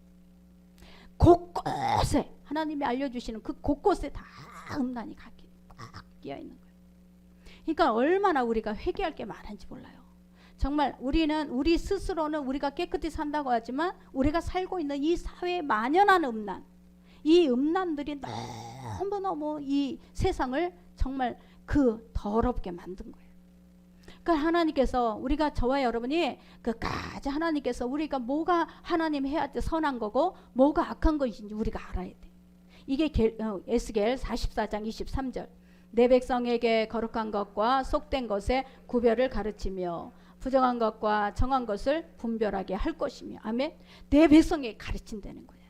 S1: 곳곳에 하나님이 알려주시는 그 곳곳에 다 음란이 꽉 끼어 있는 거예요. 그러니까 얼마나 우리가 회개할 게 많은지 몰라요. 정말 우리 스스로는 우리가 깨끗이 산다고 하지만 우리가 살고 있는 이 사회에 만연한 음란, 이 음란들이 너무너무 이 세상을 정말 그 더럽게 만든 거예요. 그러니까 하나님께서 우리가 저와 여러분이 끝까지 하나님께서 우리가 뭐가 하나님 해야 돼 선한 거고 뭐가 악한 것인지 우리가 알아야 돼. 이게 에스겔 44장 23절 내 백성에게 거룩한 것과 속된 것의 구별을 가르치며 부정한 것과 정한 것을 분별하게 할 것이며 아멘. 내 백성에게 가르친다는 거예요.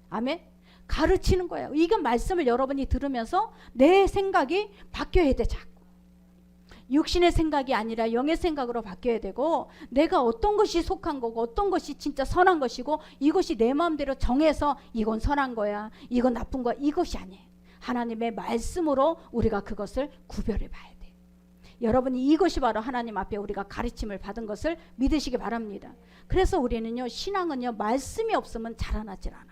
S1: 아멘. 가르치는 거예요. 이건 말씀을 여러분이 들으면서 내 생각이 바뀌어야 돼. 자꾸 육신의 생각이 아니라 영의 생각으로 바뀌어야 되고 내가 어떤 것이 속한 거고 어떤 것이 진짜 선한 것이고 이것이 내 마음대로 정해서 이건 선한 거야 이건 나쁜 거야 이것이 아니에요. 하나님의 말씀으로 우리가 그것을 구별해 봐야 돼. 여러분이 이것이 바로 하나님 앞에 우리가 가르침을 받은 것을 믿으시기 바랍니다. 그래서 우리는요 신앙은요 말씀이 없으면 자라나질 않아.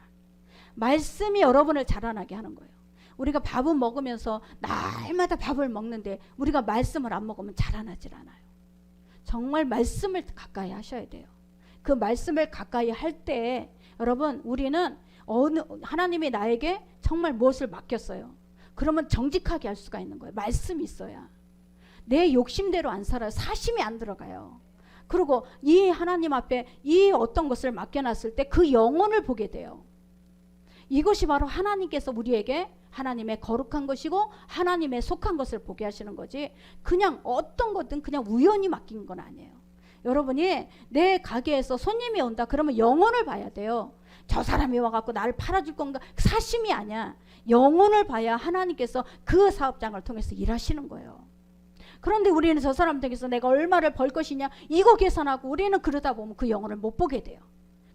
S1: 말씀이 여러분을 자라나게 하는 거예요. 우리가 밥은 먹으면서 날마다 밥을 먹는데 우리가 말씀을 안 먹으면 자라나질 않아요. 정말 말씀을 가까이 하셔야 돼요. 그 말씀을 가까이 할 때 여러분 우리는 하나님이 나에게 정말 무엇을 맡겼어요. 그러면 정직하게 할 수가 있는 거예요. 말씀이 있어야. 내 욕심대로 안 살아요. 사심이 안 들어가요. 그리고 이 하나님 앞에 이 어떤 것을 맡겨놨을 때 그 영혼을 보게 돼요. 이것이 바로 하나님께서 우리에게 하나님의 거룩한 것이고 하나님의 속한 것을 보게 하시는 거지 그냥 어떤 것든 그냥 우연히 맡긴 건 아니에요. 여러분이 내 가게에서 손님이 온다 그러면 영혼을 봐야 돼요. 저 사람이 와갖고 나를 팔아줄 건가 사심이 아니야. 영혼을 봐야 하나님께서 그 사업장을 통해서 일하시는 거예요. 그런데 우리는 저 사람 통해서 내가 얼마를 벌 것이냐 이거 계산하고 우리는 그러다 보면 그 영혼을 못 보게 돼요.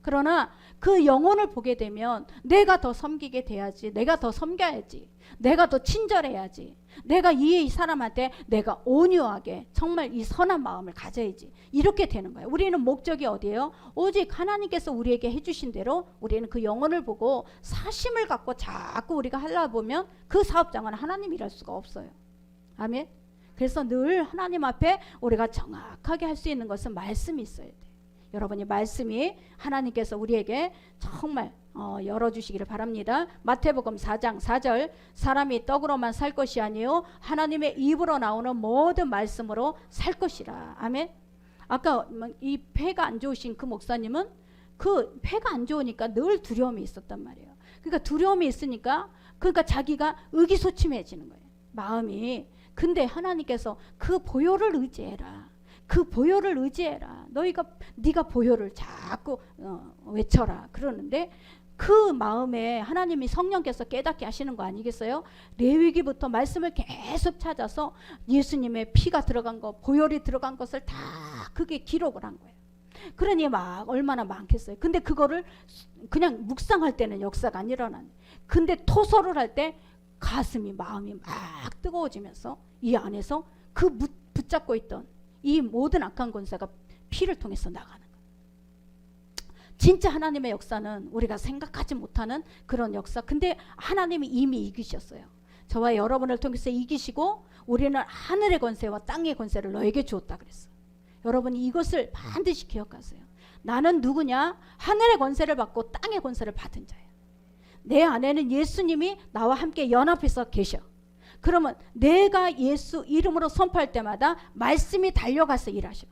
S1: 그러나 그 영혼을 보게 되면 내가 더 섬기게 돼야지. 내가 더 섬겨야지. 내가 더 친절해야지. 내가 이 사람한테 내가 온유하게 정말 이 선한 마음을 가져야지. 이렇게 되는 거예요. 우리는 목적이 어디예요? 오직 하나님께서 우리에게 해주신 대로 우리는 그 영혼을 보고 사심을 갖고 자꾸 우리가 하려다 보면 그 사업장은 하나님이 일할 수가 없어요. 아멘. 그래서 늘 하나님 앞에 우리가 정확하게 할 수 있는 것은 말씀이 있어야 돼. 여러분이 말씀이 하나님께서 우리에게 정말 열어주시기를 바랍니다. 마태복음 4장 4절 사람이 떡으로만 살 것이 아니요 하나님의 입으로 나오는 모든 말씀으로 살 것이라. 아멘. 아까 이 폐가 안 좋으신 그 목사님은 그 폐가 안 좋으니까 늘 두려움이 있었단 말이에요. 그러니까 두려움이 있으니까 그러니까 자기가 의기소침해지는 거예요. 마음이. 근데 하나님께서 그 보혈을 의지해라. 그 보혈을 의지해라. 네가 보혈을 자꾸 외쳐라. 그러는데 그 마음에 하나님이 성령께서 깨닫게 하시는 거 아니겠어요? 레위기부터 말씀을 계속 찾아서 예수님의 피가 들어간 거, 보혈이 들어간 것을 다 그게 기록을 한 거예요. 그러니 막 얼마나 많겠어요. 근데 그거를 그냥 묵상할 때는 역사가 안 일어나네. 근데 토설을 할 때 가슴이 마음이 막 뜨거워지면서 이 안에서 그 붙잡고 있던 이 모든 악한 권세가 피를 통해서 나가는 거예요. 진짜 하나님의 역사는 우리가 생각하지 못하는 그런 역사. 근데 하나님이 이미 이기셨어요. 저와 여러분을 통해서 이기시고 우리는 하늘의 권세와 땅의 권세를 너에게 주었다 그랬어. 여러분 이것을 반드시 기억하세요. 나는 누구냐? 하늘의 권세를 받고 땅의 권세를 받은 자예요. 내 안에는 예수님이 나와 함께 연합해서 계셔. 그러면 내가 예수 이름으로 선포할 때마다 말씀이 달려가서 일하셔.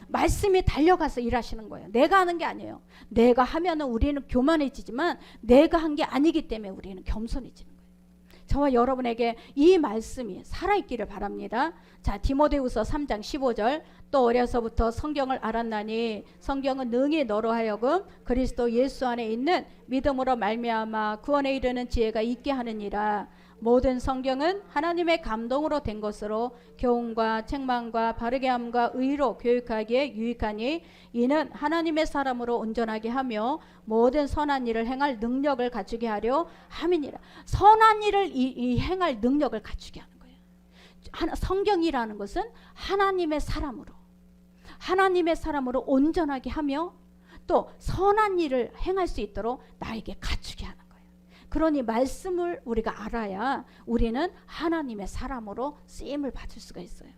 S1: 말씀이 달려가서 일하시는 거예요. 내가 하는 게 아니에요. 내가 하면은 우리는 교만해지지만 내가 한 게 아니기 때문에 우리는 겸손해지는 거예요. 저와 여러분에게 이 말씀이 살아있기를 바랍니다. 자, 디모데후서 3장 15절. 또 어려서부터 성경을 알았나니 성경은 능히 너로 하여금 그리스도 예수 안에 있는 믿음으로 말미암아 구원에 이르는 지혜가 있게 하느니라. 모든 성경은 하나님의 감동으로 된 것으로 교훈과 책망과 바르게 함과 의로 교육하기에 유익하니 이는 하나님의 사람으로 온전하게 하며 모든 선한 일을 행할 능력을 갖추게 하려 함이니라. 선한 일을 행할 능력을 갖추게 하는 거예요. 성경이라는 것은 하나님의 사람으로 온전하게 하며 또 선한 일을 행할 수 있도록 나에게 갖추게 하는 거예요. 그러니 말씀을 우리가 알아야 우리는 하나님의 사람으로 쓰임을 받을 수가 있어요.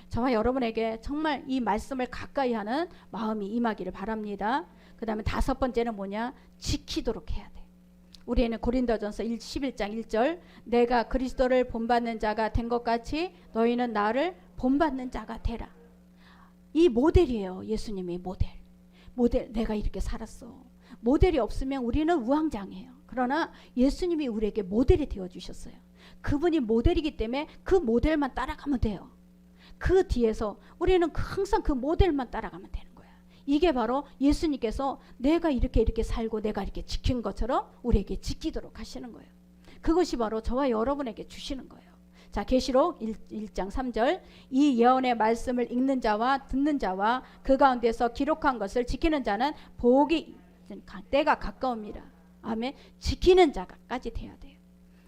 S1: 저와 여러분에게 정말 이 말씀을 가까이 하는 마음이 임하기를 바랍니다. 그 다음에 5번째는 뭐냐? 지키도록 해야 돼. 우리는 고린도전서 11장 1절 내가 그리스도를 본받는 자가 된 것 같이 너희는 나를 본받는 자가 되라. 이 모델이에요. 예수님의 모델 내가 이렇게 살았어. 모델이 없으면 우리는 우왕좌왕해요. 그러나 예수님이 우리에게 모델이 되어주셨어요. 그분이 모델이기 때문에 그 모델만 따라가면 돼요. 그 뒤에서 우리는 항상 그 모델만 따라가면 되는 거야. 이게 바로 예수님께서 내가 이렇게 살고 내가 이렇게 지킨 것처럼 우리에게 지키도록 하시는 거예요. 그것이 바로 저와 여러분에게 주시는 거예요. 자, 계시록 1장 3절 이 예언의 말씀을 읽는 자와 듣는 자와 그 가운데서 기록한 것을 지키는 자는 복이 때가 가까웁니다. 아멘. 지키는 자까지 돼야 돼요.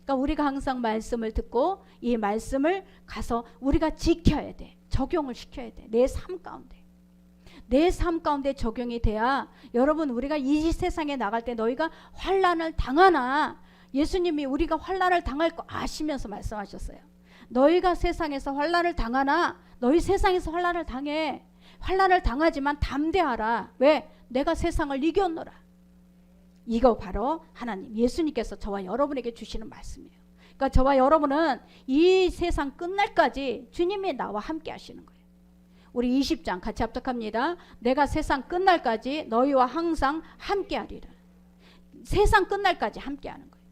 S1: 그러니까 우리가 항상 말씀을 듣고 이 말씀을 가서 우리가 지켜야 돼. 적용을 시켜야 돼. 내 삶 가운데 적용이 돼야 여러분 우리가 이 세상에 나갈 때 너희가 환난을 당하나 예수님이 우리가 환난을 당할 거 아시면서 말씀하셨어요. 너희가 세상에서 환난을 당하나 너희 세상에서 환난을 당해. 환난을 당하지만 담대하라. 왜? 내가 세상을 이겼노라. 이거 바로 하나님 예수님께서 저와 여러분에게 주시는 말씀이에요. 그러니까 저와 여러분은 이 세상 끝날까지 주님이 나와 함께 하시는 거예요. 우리 20장 같이 합독합니다. 내가 세상 끝날까지 너희와 항상 함께 하리라. 세상 끝날까지 함께 하는 거예요.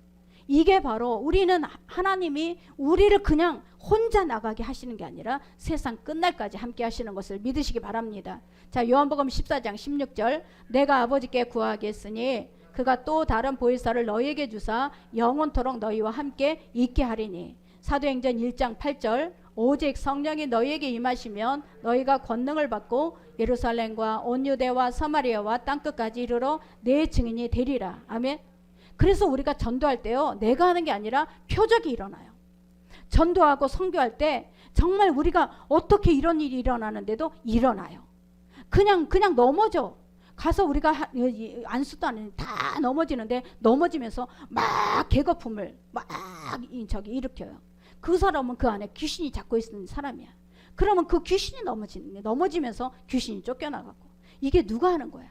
S1: 이게 바로 우리는 하나님이 우리를 그냥 혼자 나가게 하시는 게 아니라 세상 끝날까지 함께 하시는 것을 믿으시기 바랍니다. 자, 요한복음 14장 16절 내가 아버지께 구하겠으니 그가 또 다른 보혜사를 너희에게 주사 영원토록 너희와 함께 있게 하리니. 사도행전 1장 8절 오직 성령이 너희에게 임하시면 너희가 권능을 받고 예루살렘과 온 유대와 사마리아와 땅끝까지 이르러 내 증인이 되리라. 아멘. 그래서 우리가 전도할 때요 내가 하는 게 아니라 표적이 일어나요. 전도하고 선교할 때 정말 우리가 어떻게 이런 일이 일어나는데도 일어나요. 그냥 넘어져. 가서 우리가 안수도 안 했는데 다 넘어지는데 넘어지면서 막 계거품을 막 일으켜요. 그 사람은 그 안에 귀신이 잡고 있는 사람이야. 그러면 그 귀신이 넘어지면서 귀신이 쫓겨나가고. 이게 누가 하는 거야?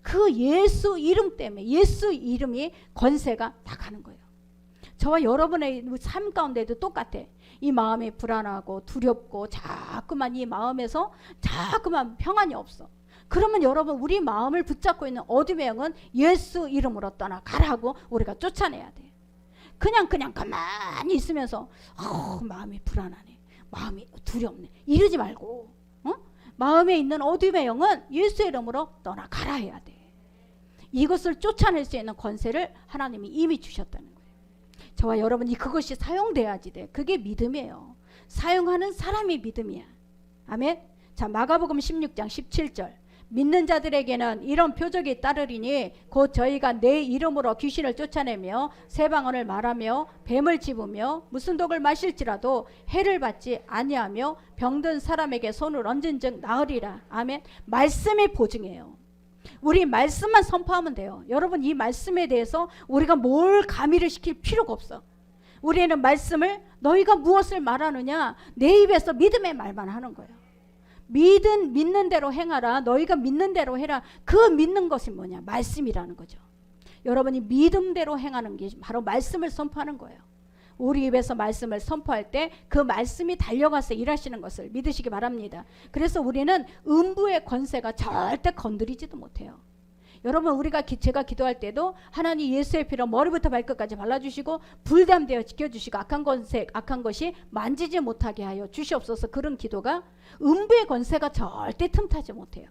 S1: 그 예수 이름 때문에 예수 이름이 권세가 나가는 거예요. 저와 여러분의 삶 가운데도 똑같아. 이 마음이 불안하고 두렵고 자꾸만 이 마음에서 자꾸만 평안이 없어. 그러면 여러분 우리 마음을 붙잡고 있는 어둠의 영은 예수 이름으로 떠나가라고 우리가 쫓아내야 돼. 그냥 가만히 있으면서 마음이 불안하네, 마음이 두렵네 이러지 말고 마음에 있는 어둠의 영은 예수 이름으로 떠나가라 해야 돼. 이것을 쫓아낼 수 있는 권세를 하나님이 이미 주셨다는 거예요. 저와 여러분이 그것이 사용돼야지 돼. 그게 믿음이에요. 사용하는 사람이 믿음이야. 아멘. 자, 마가복음 16장 17절 믿는 자들에게는 이런 표적이 따르리니 곧 저희가 내 이름으로 귀신을 쫓아내며 새 방언을 말하며 뱀을 집으며 무슨 독을 마실지라도 해를 받지 아니하며 병든 사람에게 손을 얹은 즉 나으리라. 아멘. 말씀이 보증이에요. 우리 말씀만 선포하면 돼요. 여러분 이 말씀에 대해서 우리가 뭘 가미를 시킬 필요가 없어. 우리는 말씀을 너희가 무엇을 말하느냐 내 입에서 믿음의 말만 하는 거예요. 믿는 대로 행하라. 너희가 믿는 대로 해라. 그 믿는 것이 뭐냐? 말씀이라는 거죠. 여러분이 믿음대로 행하는 게 바로 말씀을 선포하는 거예요. 우리 입에서 말씀을 선포할 때 그 말씀이 달려가서 일하시는 것을 믿으시기 바랍니다. 그래서 우리는 음부의 권세가 절대 건드리지도 못해요. 여러분 우리가 제가 기도할 때도 하나님 예수의 피로 머리부터 발끝까지 발라주시고 불담대어 지켜주시고 악한 것이 만지지 못하게 하여 주시옵소서. 그런 기도가 음부의 권세가 절대 틈타지 못해요.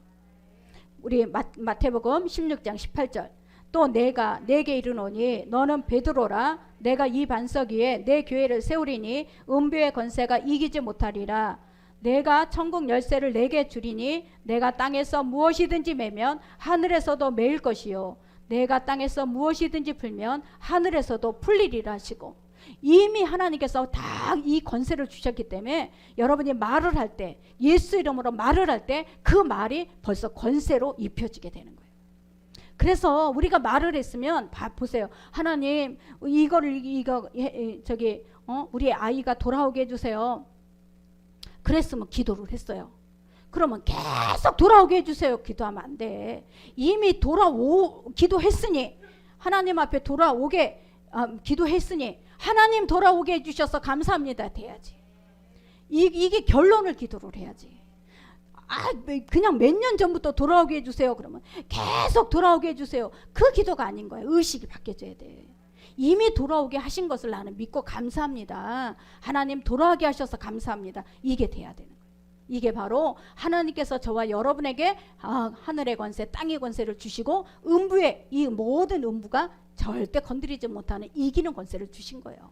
S1: 우리 마태복음 16장 18절 또 내가 내게 이르노니 너는 베드로라 내가 이 반석 위에 내 교회를 세우리니 음부의 권세가 이기지 못하리라. 내가 천국 열쇠를 내게 주리니 내가 땅에서 무엇이든지 매면 하늘에서도 매일 것이요 내가 땅에서 무엇이든지 풀면 하늘에서도 풀리리라 하시고, 이미 하나님께서 다 이 권세를 주셨기 때문에 여러분이 말을 할 때 예수 이름으로 말을 할 때 그 말이 벌써 권세로 입혀지게 되는 거예요. 그래서 우리가 말을 했으면 보세요. 하나님 우리 아이가 돌아오게 해주세요. 그랬으면 기도를 했어요. 그러면 계속 돌아오게 해주세요. 기도하면 안 돼. 이미 기도했으니 하나님 앞에 기도했으니 하나님 돌아오게 해주셔서 감사합니다 돼야지. 이게 결론을 기도를 해야지. 그냥 몇 년 전부터 돌아오게 해주세요. 그러면 계속 돌아오게 해주세요. 그 기도가 아닌 거예요. 의식이 바뀌어져야 돼. 이미 돌아오게 하신 것을 나는 믿고 감사합니다. 하나님 돌아오게 하셔서 감사합니다. 이게 돼야 되는 거예요. 이게 바로 하나님께서 저와 여러분에게 하늘의 권세, 땅의 권세를 주시고 음부의 이 모든 음부가 절대 건드리지 못하는 이기는 권세를 주신 거예요.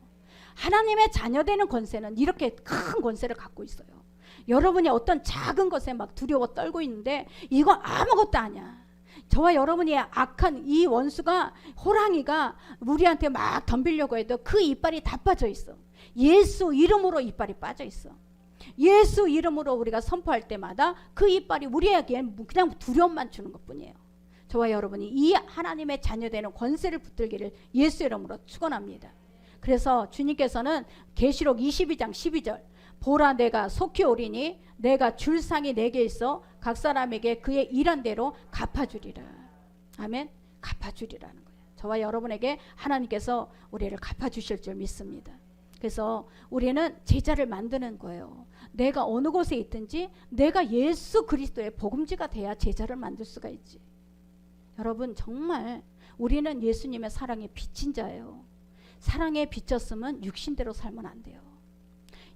S1: 하나님의 자녀되는 권세는 이렇게 큰 권세를 갖고 있어요. 여러분이 어떤 작은 것에 막 두려워 떨고 있는데 이거 아무것도 아니야. 저와 여러분이 악한 이 원수가, 호랑이가 우리한테 막 덤비려고 해도 그 이빨이 다 빠져 있어. 예수 이름으로 이빨이 빠져 있어. 예수 이름으로 우리가 선포할 때마다 그 이빨이 우리에겐 그냥 두려움만 주는 것뿐이에요. 저와 여러분이 이 하나님의 자녀되는 권세를 붙들기를 예수 이름으로 축원합니다. 그래서 주님께서는 계시록 22장 12절 보라 내가 속히 오리니 내가 줄 상이 내게 있어 각 사람에게 그의 일한 대로 갚아주리라. 아멘. 갚아주리라는 거예요. 저와 여러분에게 하나님께서 우리를 갚아주실 줄 믿습니다. 그래서 우리는 제자를 만드는 거예요. 내가 어느 곳에 있든지 내가 예수 그리스도의 복음지가 돼야 제자를 만들 수가 있지. 여러분 정말 우리는 예수님의 사랑에 비친 자예요. 사랑에 비쳤으면 육신대로 살면 안 돼요.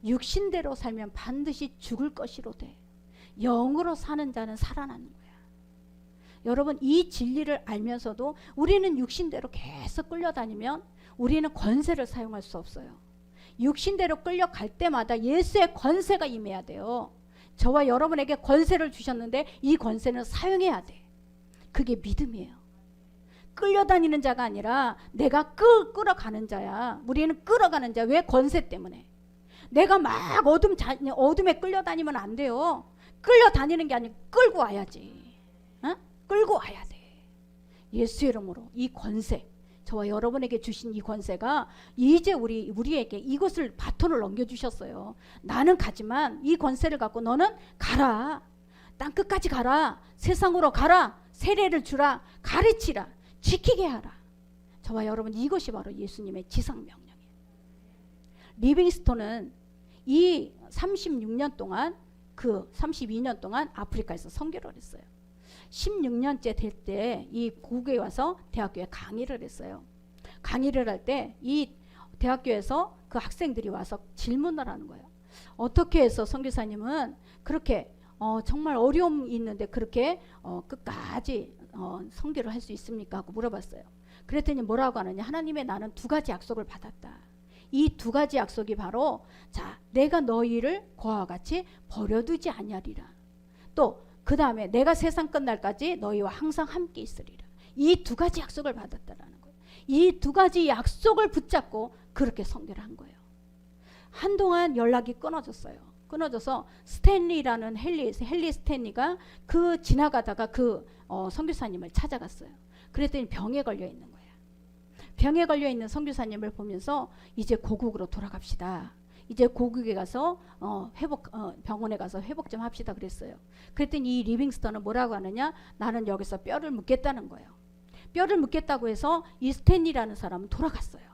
S1: 육신대로 살면 반드시 죽을 것이로 돼. 영으로 사는 자는 살아나는 거야. 여러분 이 진리를 알면서도 우리는 육신대로 계속 끌려다니면 우리는 권세를 사용할 수 없어요. 육신대로 끌려갈 때마다 예수의 권세가 임해야 돼요. 저와 여러분에게 권세를 주셨는데 이 권세는 사용해야 돼. 그게 믿음이에요. 끌려다니는 자가 아니라 내가 끌어가는 자야. 우리는 끌어가는 자. 왜? 권세 때문에. 내가 막 어둠에 끌려다니면 안 돼요. 끌려다니는 게 아니고 끌고 와야지. 끌고 와야 돼. 예수 이름으로 이 권세, 저와 여러분에게 주신 이 권세가 이제 우리에게 이것을 바톤을 넘겨주셨어요. 나는 가지만 이 권세를 갖고 너는 가라. 땅끝까지 가라. 세상으로 가라. 세례를 주라. 가르치라. 지키게 하라. 저와 여러분 이것이 바로 예수님의 지상명령이에요. 리빙스톤은 이 36년 동안 32년 동안 아프리카에서 선교를 했어요. 16년째 될 때 이 고국에 와서 대학교에 강의를 했어요. 강의를 할 때 이 대학교에서 그 학생들이 와서 질문을 하는 거예요. 어떻게 해서 선교사님은 그렇게 정말 어려움이 있는데 그렇게 끝까지 선교를 할 수 있습니까? 하고 물어봤어요. 그랬더니 뭐라고 하느냐. 하나님의 나는 두 가지 약속을 받았다. 이 두 가지 약속이 바로 내가 너희를 고아와 같이 버려두지 아니하리라. 또 그 다음에 내가 세상 끝날까지 너희와 항상 함께 있으리라. 이 두 가지 약속을 받았다라는 거예요. 이 두 가지 약속을 붙잡고 그렇게 선교를 한 거예요. 한동안 연락이 끊어져서 스탠리라는 헨리 스탠리가 지나가다가 선교사님을 찾아갔어요. 그랬더니 병에 걸려 있는 거예요. 병에 걸려 있는 선교사님을 보면서 이제 고국으로 돌아갑시다. 이제 고국에 가서 병원에 가서 회복 좀 합시다 그랬어요. 그랬더니 이 리빙스턴은 뭐라고 하느냐? 나는 여기서 뼈를 묻겠다는 거예요. 뼈를 묻겠다고 해서 이 스탠리라는 사람은 돌아갔어요.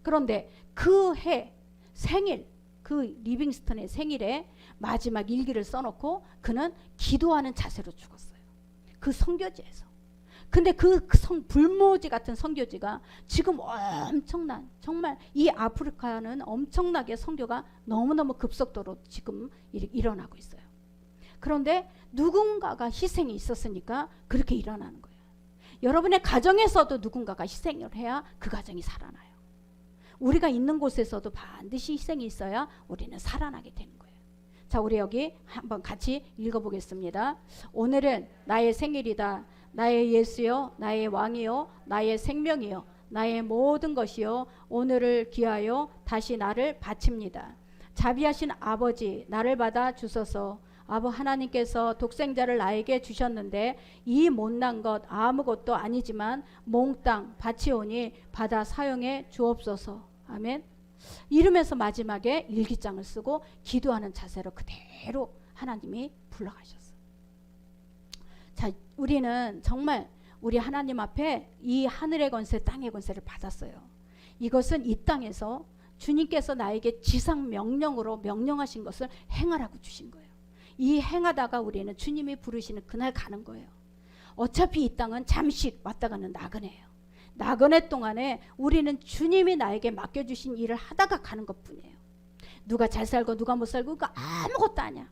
S1: 그런데 그 해 생일, 그 리빙스턴의 생일에 마지막 일기를 써놓고 그는 기도하는 자세로 죽었어요. 그 선교지에서. 근데 그 불모지 같은 선교지가 지금 엄청난, 정말 이 아프리카는 엄청나게 선교가 너무너무 급속도로 지금 일어나고 있어요. 그런데 누군가가 희생이 있었으니까 그렇게 일어나는 거예요. 여러분의 가정에서도 누군가가 희생을 해야 그 가정이 살아나요. 우리가 있는 곳에서도 반드시 희생이 있어야 우리는 살아나게 되는 거예요. 자, 우리 여기 한번 같이 읽어보겠습니다. 오늘은 나의 생일이다. 나의 예수여, 나의 왕이여, 나의 생명이여, 나의 모든 것이여, 오늘을 기하여 다시 나를 바칩니다. 자비하신 아버지, 나를 받아 주소서. 아버 하나님께서 독생자를 나에게 주셨는데 이 못난 것 아무것도 아니지만 몽땅 바치오니 받아 사용해 주옵소서. 아멘. 이러면서 마지막에 일기장을 쓰고 기도하는 자세로 그대로 하나님이 불러가셨어요. 자, 우리는 정말 우리 하나님 앞에 이 하늘의 권세, 땅의 권세를 받았어요. 이것은 이 땅에서 주님께서 나에게 지상 명령으로 명령하신 것을 행하라고 주신 거예요. 이 행하다가 우리는 주님이 부르시는 그날 가는 거예요. 어차피 이 땅은 잠시 왔다 가는 나그네예요. 나그네 동안에 우리는 주님이 나에게 맡겨주신 일을 하다가 가는 것뿐이에요. 누가 잘 살고 누가 못 살고 그거 아무것도 아니야.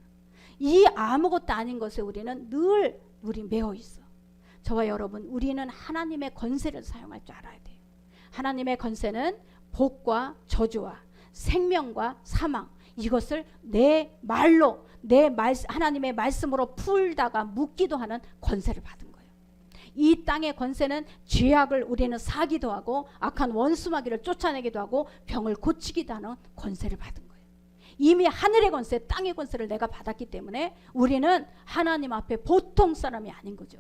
S1: 이 아무것도 아닌 것에 우리는 늘 우리 매어 있어. 저와 여러분, 우리는 하나님의 권세를 사용할 줄 알아야 돼요. 하나님의 권세는 복과 저주와 생명과 사망, 이것을 내 말로 하나님의 말씀으로 풀다가 묻기도 하는 권세를 받은 거예요. 이 땅의 권세는 죄악을 우리는 사기도 하고 악한 원수마귀를 쫓아내기도 하고 병을 고치기도 하는 권세를 받은 거예요. 이미 하늘의 권세, 땅의 권세를 내가 받았기 때문에 우리는 하나님 앞에 보통 사람이 아닌 거죠.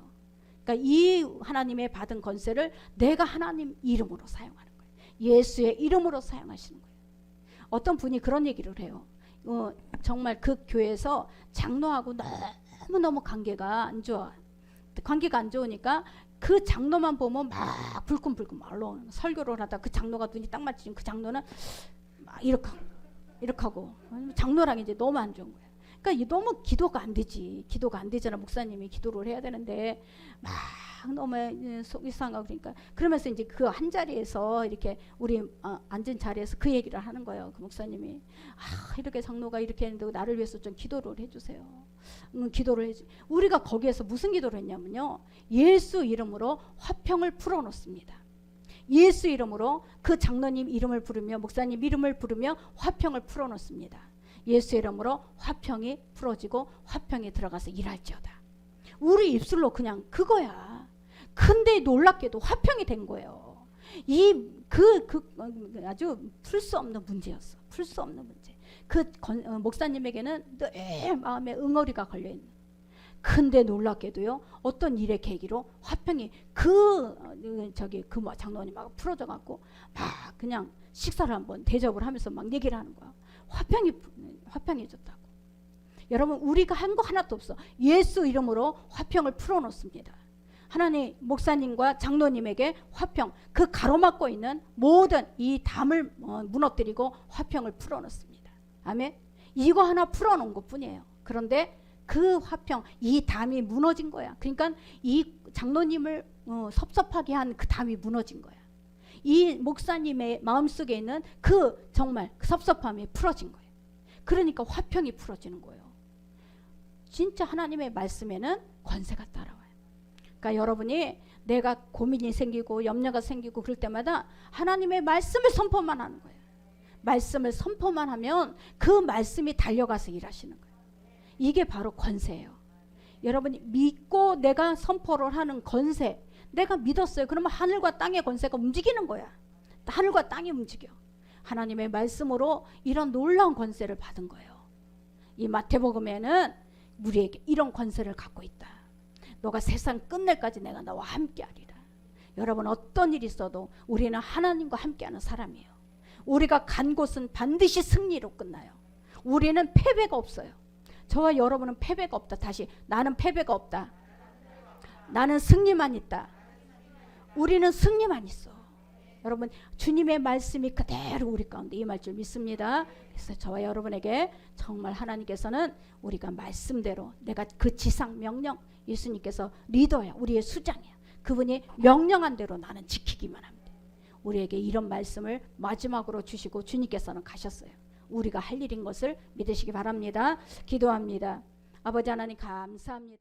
S1: 그러니까 이 하나님의 받은 권세를 내가 하나님 이름으로 사용하는 거예요. 예수의 이름으로 사용하시는 거예요. 어떤 분이 그런 얘기를 해요. 정말 그 교회에서 장로하고 너무너무 관계가 안 좋아. 관계가 안 좋으니까 그 장로만 보면 막 불끈불끈 말로 설교를 하다 그 장로가 눈이 딱 맞추면 그 장로는 막 이렇게 하고 장로랑 이제 너무 안 좋은 거예요. 그러니까 너무 기도가 안 되지. 기도가 안 되잖아. 목사님이 기도를 해야 되는데 막 너무 속이 상하고 그러니까 그러면서 이제 그 한 자리에서 이렇게 우리 앉은 자리에서 그 얘기를 하는 거예요. 그 목사님이 이렇게 장로가 이렇게 했는데 나를 위해서 좀 기도를 해주세요. 기도를 해주. 우리가 거기에서 무슨 기도를 했냐면요. 예수 이름으로 화평을 풀어놓습니다. 예수 이름으로 그 장로님 이름을 부르며 목사님 이름을 부르며 화평을 풀어놓습니다. 예수 이름으로 화평이 풀어지고 화평에 들어가서 일할지어다. 우리 입술로 그냥 그거야. 근데 놀랍게도 화평이 된 거예요. 아주 풀 수 없는 문제였어. 풀 수 없는 문제. 목사님에게는 늘 마음에 응어리가 걸려 있는. 근데 놀랍게도요. 어떤 일의 계기로 화평이 그 장로님하고 풀어져 갖고 막 그냥 식사를 한번 대접을 하면서 막 얘기를 하는 거야. 화평해졌다고. 여러분, 우리가 한 거 하나도 없어. 예수 이름으로 화평을 풀어놓습니다. 하나님 목사님과 장로님에게 화평, 그 가로막고 있는 모든 이 담을 무너뜨리고 화평을 풀어놓습니다. 아멘. 이거 하나 풀어놓은 것뿐이에요. 그런데 그 화평, 이 담이 무너진 거야. 그러니까 이 장로님을 섭섭하게 한 그 담이 무너진 거야. 이 목사님의 마음속에 있는 그 정말 섭섭함이 풀어진 거예요. 그러니까 화평이 풀어지는 거예요. 진짜 하나님의 말씀에는 권세가 따라와요. 그러니까 여러분이 내가 고민이 생기고 염려가 생기고 그럴 때마다 하나님의 말씀을 선포만 하는 거예요. 말씀을 선포만 하면 그 말씀이 달려가서 일하시는 거예요. 이게 바로 권세예요. 여러분이 믿고 내가 선포를 하는 권세, 내가 믿었어요. 그러면 하늘과 땅의 권세가 움직이는 거야. 하늘과 땅이 움직여. 하나님의 말씀으로 이런 놀라운 권세를 받은 거예요. 이 마태복음에는 우리에게 이런 권세를 갖고 있다. 너가 세상 끝날까지 내가 너와 함께 하리라. 여러분 어떤 일이 있어도 우리는 하나님과 함께하는 사람이에요. 우리가 간 곳은 반드시 승리로 끝나요. 우리는 패배가 없어요. 저와 여러분은 패배가 없다. 다시 나는 패배가 없다. 나는 승리만 있다. 우리는 승리만 있어. 여러분 주님의 말씀이 그대로 우리 가운데 임할 줄 믿습니다. 그래서 저와 여러분에게 정말 하나님께서는 우리가 말씀대로 내가 그 지상 명령 예수님께서 리더야. 우리의 수장이야. 그분이 명령한 대로 나는 지키기만 합니다. 우리에게 이런 말씀을 마지막으로 주시고 주님께서는 가셨어요. 우리가 할 일인 것을 믿으시기 바랍니다. 기도합니다. 아버지 하나님 감사합니다.